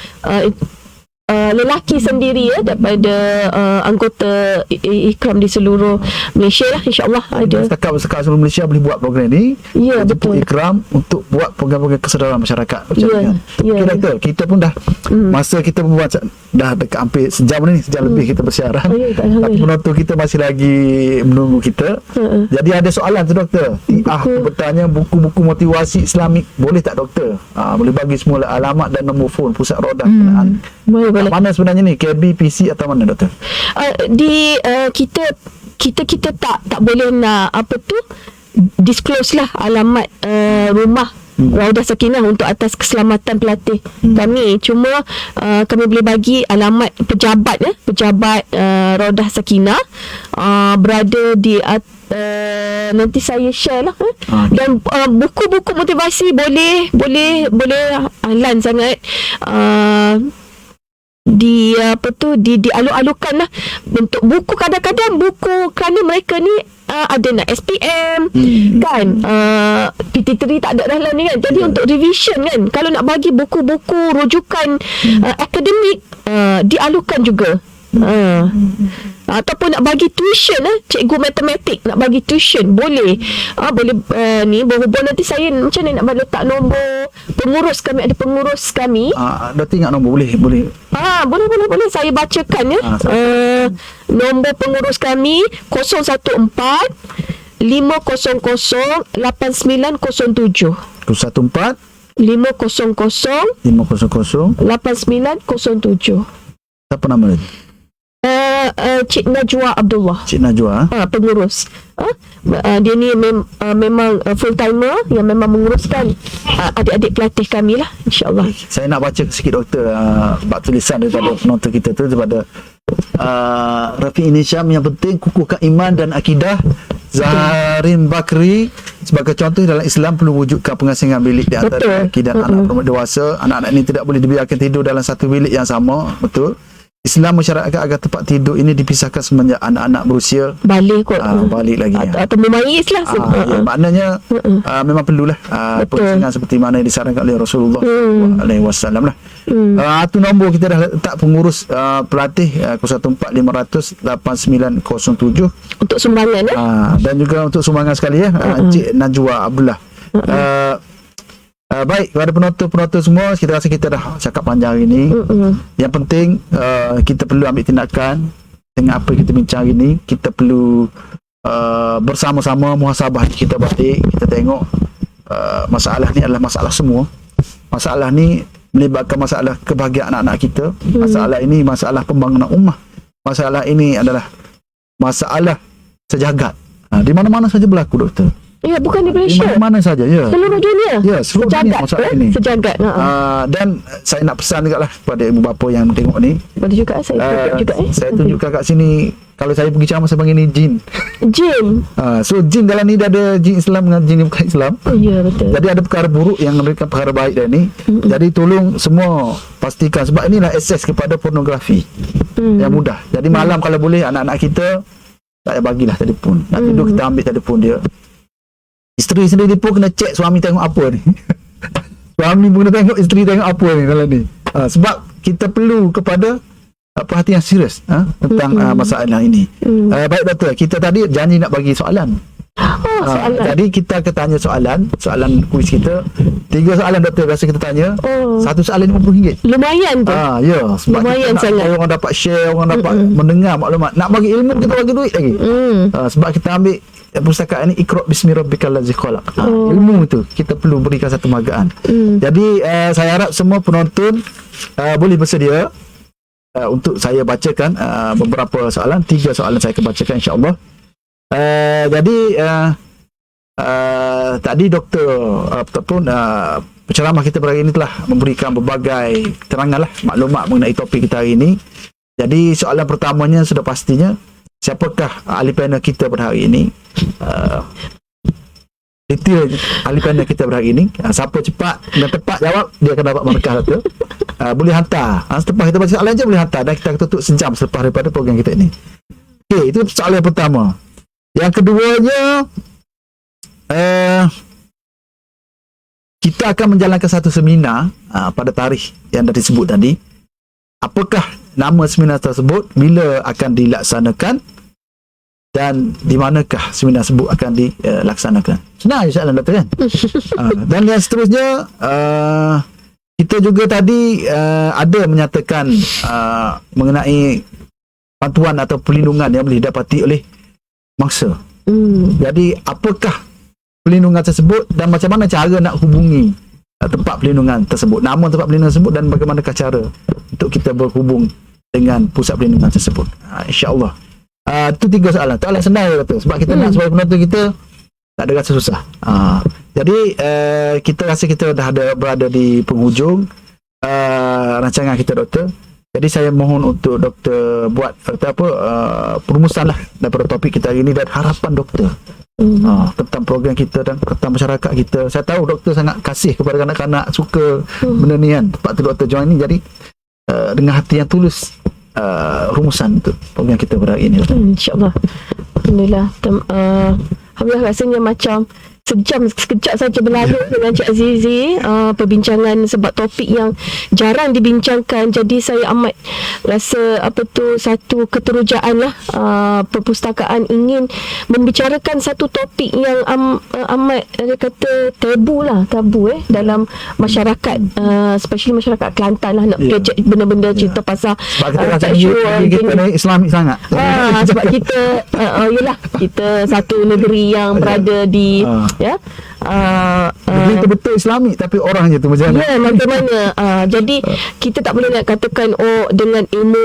lelaki sendiri, daripada anggota ikram di seluruh Malaysia lah, insyaAllah ada. Setakat seluruh Malaysia boleh buat program ni. Ya, Jemput betul. ikram untuk buat program-program kesedaran masyarakat. Macam Ya, ni kan. ya. Okay, doktor, kita pun dah masa kita buat dah dekat hampir sejam ni, sejam lebih kita bersiaran. Oh, ya, Alhamdulillah. Tapi penonton kita masih lagi menunggu kita. Jadi ada soalan tu doktor. Bertanya buku-buku motivasi Islamik boleh tak doktor? Boleh bagi semula alamat dan nombor telefon pusat rodah kenaan. Boleh. Mana sebenarnya ni? KB, PC atau mana doktor? Kita tak boleh nak disclose lah alamat rumah Raudah Sakinah untuk atas keselamatan pelatih kami. Cuma kami boleh bagi alamat pejabat Raudah Sakinah berada di nanti saya share lah. Dan buku-buku motivasi boleh ahlan sangat dialu-alukan lah bentuk buku. Kadang-kadang buku kerana mereka ni ada nak SPM kan, PT3 tak ada dalam ni kan. Jadi untuk revision kan, kalau nak bagi buku-buku rujukan akademik, dialukan juga. Ataupun nak bagi tuition, cikgu matematik nak bagi tuition boleh. Boleh ni berhubung, nanti saya macam mana nak letak nombor pengurus kami, ada pengurus kami. Doktor ingat nombor boleh? Boleh saya bacakan nombor pengurus kami 014 500 8907. 014 500 500 8907. Siapa nama dia? Cik Najwa Abdullah, Cik Najwa. pengurus. Dia ni memang full timer yang memang menguruskan adik-adik pelatih kami lah, insyaAllah. Saya nak baca sikit doktor bab tulisan daripada penonton kita tu, daripada Rafi Inisham. Yang penting kukuhkan iman dan akidah. Zaharin Bakri, sebagai contoh dalam Islam perlu wujudkan pengasingan bilik di antara lelaki dan anak perempuan dewasa. Anak-anak ini tidak boleh dibiarkan tidur dalam satu bilik yang sama. Betul. Islam masyarakat agar tempat tidur ini dipisahkan semenjak anak-anak berusia balik kot. Balik lagi Atau memayis lah. maknanya memang perlulah pengasingan seperti mana yang disarankan oleh Rasulullah SAW lah. Tu nombor kita dah letak pengurus pelatih 014 500 8907 untuk sumbangan dan juga untuk sumbangan sekali Cik Najwa Abdullah. Baik, kepada penonton-penonton semua, kita rasa kita dah cakap panjang hari ni. Yang penting kita perlu ambil tindakan dengan apa yang kita bincang hari ni. Kita perlu bersama-sama muhasabah kita balik. Kita tengok masalah ni adalah masalah semua. Masalah ni melibatkan masalah kebahagiaan anak-anak kita. Masalah ini masalah pembangunan ummah. Masalah ini adalah masalah sejagat. Di mana-mana saja berlaku, doktor. Ya, bukan di Di Malaysia. mana-mana saja, ya. Seluruh dunia. Ya, seluruh dunia masalah ini. Sejagat. Dan saya nak pesan juga lah kepada ibu bapa yang tengok ni. Boleh juga saya tunjuk juga. Saya tunjukkan kat sini, kalau saya pergi ceramah saya panggil ni jin. Jin. So jin dalam ni dia ada jin Islam dengan jin yang bukan Islam. Ya, betul. Jadi ada perkara buruk yang memberikan perkara baik dah ni. Jadi tolong semua pastikan, sebab inilah akses kepada pornografi yang mudah. Jadi malam kalau boleh anak-anak kita tak payah bagilah telefon. Nak tidur kita ambil telefon dia. Isteri sendiri pun kena cek suami tengok apa ni. Suami pun kena tengok isteri tengok apa ni dalam ni. Sebab kita perlu kepada perhatian serius tentang masalah ini. Baik doktor, kita tadi janji nak bagi soalan. Soalan. Jadi kita akan tanya soalan kuis kita. 3 soalan doktor biasa kita tanya. Satu soalan RM50. Lumayan tu. Ya, sebab Lumayan kita nak sangat. orang dapat share, orang dapat mendengar maklumat. Nak bagi ilmu kita bagi duit lagi. Sebab kita ambil pustakaan ni Iqra bismi rabbikal ladzi khalaq. Ilmu tu kita perlu berikan satu penghargaan. Jadi saya harap semua penonton boleh bersedia untuk saya bacakan beberapa soalan. 3 soalan saya akan bacakan insya-Allah. Jadi tadi doktor ataupun penceramah kita pada hari ini telah memberikan berbagai keterangan lah, maklumat mengenai topik kita hari ini. Jadi soalan pertamanya sudah pastinya, siapakah ahli panel kita pada hari ini? Detail ahli panel kita pada hari ini. Siapa cepat dan tepat jawab, dia akan dapat markah satu. Boleh hantar. Selepas kita baca soalan je boleh hantar, dan kita akan tutup sejam selepas daripada program kita ini. Okey, itu soalan yang pertama. Yang keduanya, kita akan menjalankan satu seminar pada tarikh yang dah disebut tadi. Apakah nama seminar tersebut, bila akan dilaksanakan, dan di manakah seminar tersebut akan dilaksanakan? Senang je soalan doktor kan? Dan yang seterusnya, kita juga tadi ada menyatakan mengenai bantuan atau perlindungan yang boleh didapati oleh mangsa. Jadi apakah perlindungan tersebut dan macam mana cara nak hubungi tempat perlindungan tersebut, nama tempat perlindungan tersebut, dan bagaimanakah cara untuk kita berhubung dengan pusat perlindungan tersebut. InsyaAllah. Itu 3 soalan. Soalan senang je kata, sebab kita nak supaya penonton kita tak ada rasa susah. Jadi kita rasa kita dah berada di penghujung rancangan kita doktor. Jadi saya mohon untuk doktor buat perumusan lah daripada topik kita hari ini dan harapan doktor tentang program kita dan tentang masyarakat kita. Saya tahu doktor sangat kasih kepada kanak-kanak, suka benda ni kan. Sebab tu doktor join ni. Jadi dengan hati yang tulus, rumusan untuk program kita pada hari ini. InsyaAllah. Alhamdulillah. Alhamdulillah, rasanya macam sekejap saja berlalu dengan Cik Azizi, perbincangan sebab topik yang jarang dibincangkan. Jadi saya amat rasa satu keterujaan lah, perpustakaan ingin membicarakan satu topik yang amat kata tabu dalam masyarakat, especially masyarakat Kelantan lah, nak kecek benda-benda cerita pasal sebab kita rasa seksual kita ni Islamik sangat. Sebab kita yelah, kita satu negeri yang berada di Negeri betul Islamik tapi orangnya tu macam mana? Ya, macam mana? Jadi kita tak boleh nak katakan dengan ilmu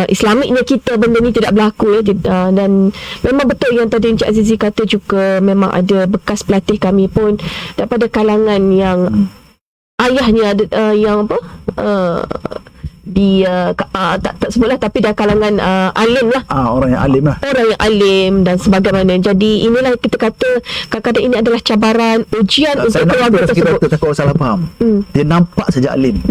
Islamiknya kita benda ni tidak berlaku ya. Dan memang betul yang tadi Encik Azizi kata juga, memang ada bekas pelatih kami pun daripada kalangan yang ayahnya yang dia tak sebutlah, tapi dah kalangan alim lah, orang yang alim lah, orang yang alim dan sebagaimana. Jadi inilah kita kata kadang-kadang ini adalah cabaran, ujian untuk keluarga tersebut. Saya takut salah faham. Dia nampak saja alim,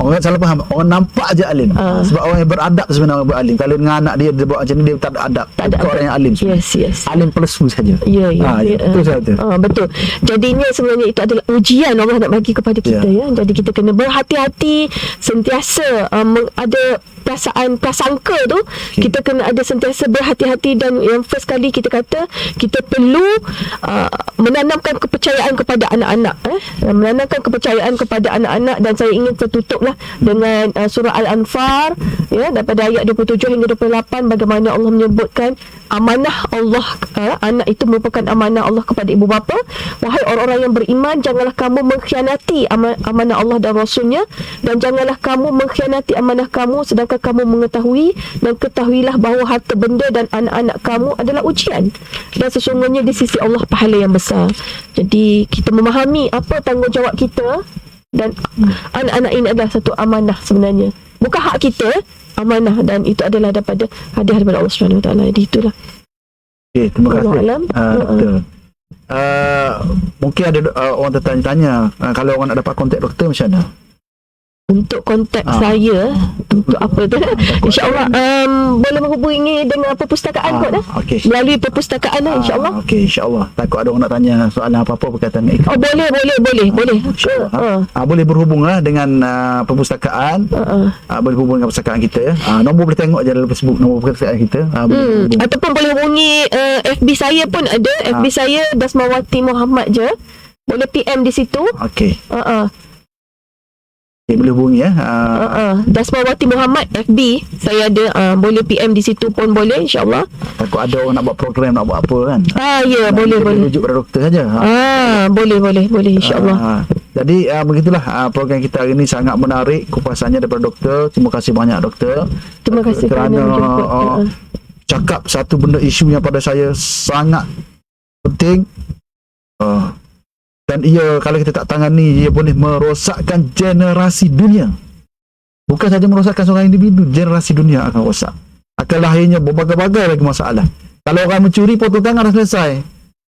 orang salah faham, orang nampak saja alim. Sebab orang yang beradab sebenarnya beralim. Kalau dengan anak dia buat macam ni, dia tak ada adab, orang yang alim sebenarnya. Yes. Alim pelesu saja. Betul saya kata. Betul. Jadinya sebenarnya itu adalah ujian Allah nak bagi kepada kita ya. Jadi kita kena berhati-hati, sentiasa ada perasaan prasangka tu, kita kena ada sentiasa berhati-hati. Dan yang first kali kita kata, kita perlu menanamkan kepercayaan kepada anak-anak, menanamkan kepercayaan kepada anak-anak. Dan saya ingin tertutuplah dengan surah Al-Anfal, ya, daripada ayat 27 hingga 28, bagaimana Allah menyebutkan amanah Allah, anak itu merupakan amanah Allah kepada ibu bapa. Wahai orang-orang yang beriman, janganlah kamu mengkhianati amanah Allah dan Rasulnya, dan janganlah kamu mengkhianati amanah kamu sedangkan kamu mengetahui, dan ketahuilah bahawa harta benda dan anak-anak kamu adalah ujian, dan sesungguhnya di sisi Allah pahala yang besar. Jadi kita memahami apa tanggungjawab kita, dan anak-anak ini adalah satu amanah sebenarnya, bukan hak kita, amanah, dan itu adalah daripada hadiah daripada Allah Subhanahu Wa Taala. Jadi itulah. Okay, terima kasih. Wallahualam. Doktor. Mungkin ada orang tertanya-tanya, kalau orang nak dapat kontak doktor macam mana? Untuk kontak saya, untuk apa tu? InsyaAllah boleh menghubungi dengan perpustakaan kot dah. Okay. Melalui perpustakaan lah, insyaAllah. Okey, insyaAllah. Takut ada orang nak tanya soalan apa-apa berkaitan dengan itu. Oh, boleh. Boleh berhubung lah dengan perpustakaan. Boleh hubung dengan perpustakaan kita. Nombor boleh tengok je dalam Facebook, nombor perpustakaan kita. Boleh hubung. Ataupun boleh hubungi FB saya pun ada. FB saya Dasmawati Muhammad je. Boleh PM di situ. Okey. Okay, boleh hubungi ya. Dasmawati Muhammad FB saya ada. Boleh PM di situ pun boleh, insyaAllah. Takut ada orang nak buat program, nak buat apa kan. Ya, boleh. Rujuk pada doktor saja. Boleh, insyaAllah. Jadi begitulah program kita hari ini, sangat menarik kupasannya daripada doktor. Terima kasih banyak doktor. Terima kasih kerana menjemput. cakap satu benda, isu yang pada saya sangat penting. Dan ia, kalau kita tak tangani, ia boleh merosakkan generasi dunia. Bukan saja merosakkan seorang individu, generasi dunia akan rosak. Akan lahirnya berbagai-bagai lagi masalah. Kalau orang mencuri, potong tangan dah selesai.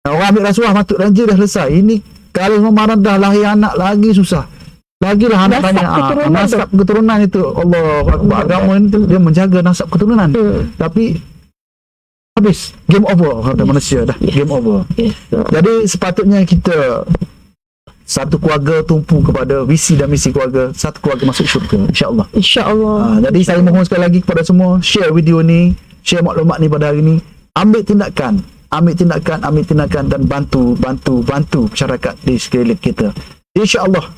Orang ambil rasuah, masuk ranjil dah selesai. Ini kalau marah dah lahir anak, lagi susah. Lagilah anak tanya, nasab keturunan itu. Allah, agama itu dia menjaga nasab keturunan. Tapi habis, game over kata manusia dah. Game over. Jadi sepatutnya kita satu keluarga tumpu kepada visi dan misi keluarga, satu keluarga masuk syurga, insya-Allah. Jadi saya mohon sekali lagi kepada semua, share video ni, share maklumat ni pada hari ni, ambil tindakan dan bantu masyarakat di sekeliling kita. Insya-Allah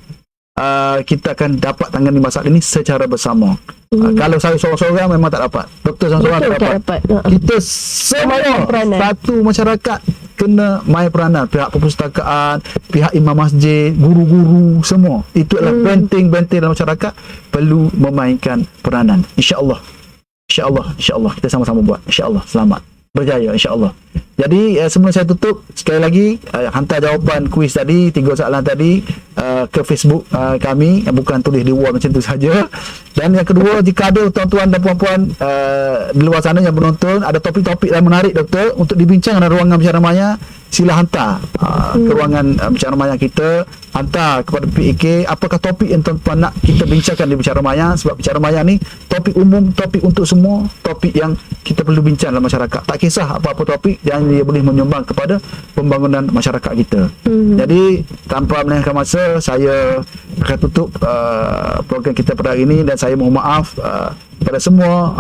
kita akan dapat tangani masalah ini secara bersama. Kalau saya seorang-seorang memang tak dapat, doktor seorang-seorang tak dapat. Kita semua satu masyarakat kena main peranan, pihak perpustakaan, pihak imam masjid, guru-guru, semua. Itu adalah benteng-benteng dalam masyarakat perlu memainkan peranan. InsyaAllah kita sama-sama buat. InsyaAllah selamat, berjaya insyaAllah. Jadi sebelum saya tutup, sekali lagi hantar jawapan kuis tadi, 3 soalan tadi ke Facebook kami, bukan tulis di wall macam tu saja. Dan yang kedua, jika ada tuan-tuan dan puan-puan di luar sana yang menonton, ada topik-topik yang menarik doktor untuk dibincang dalam ruangan bicara maya, sila hantar ke ruangan bicara maya kita, hantar kepada PAK apakah topik yang tuan-tuan nak kita bincangkan di bicara maya. Sebab bicara maya ni topik umum, topik untuk semua, topik yang kita perlu bincang dalam masyarakat. Tak kisah apa-apa topik yang dia boleh menyumbang kepada pembangunan masyarakat kita. Jadi tanpa melengahkan masa, saya akan tutup program kita pada hari ini, dan saya mohon maaf kepada semua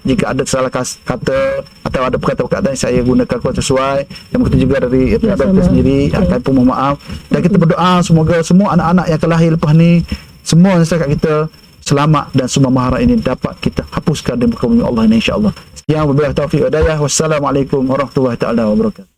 jika ada salah kata atau ada perkataan-perkataan yang saya gunakan kurang sesuai, dan begitu juga dari doktor sendiri. Kami pun mohon maaf, dan kita berdoa semoga semua anak-anak yang akan lahir lepas ni, semua masyarakat kita selamat, dan semua mahara ini dapat kita hapuskan dan berkabung Allah ini, insya-Allah. Sekian, wabillahi taufiq wa hidayah. Wassalamualaikum warahmatullahi taala wabarakatuh.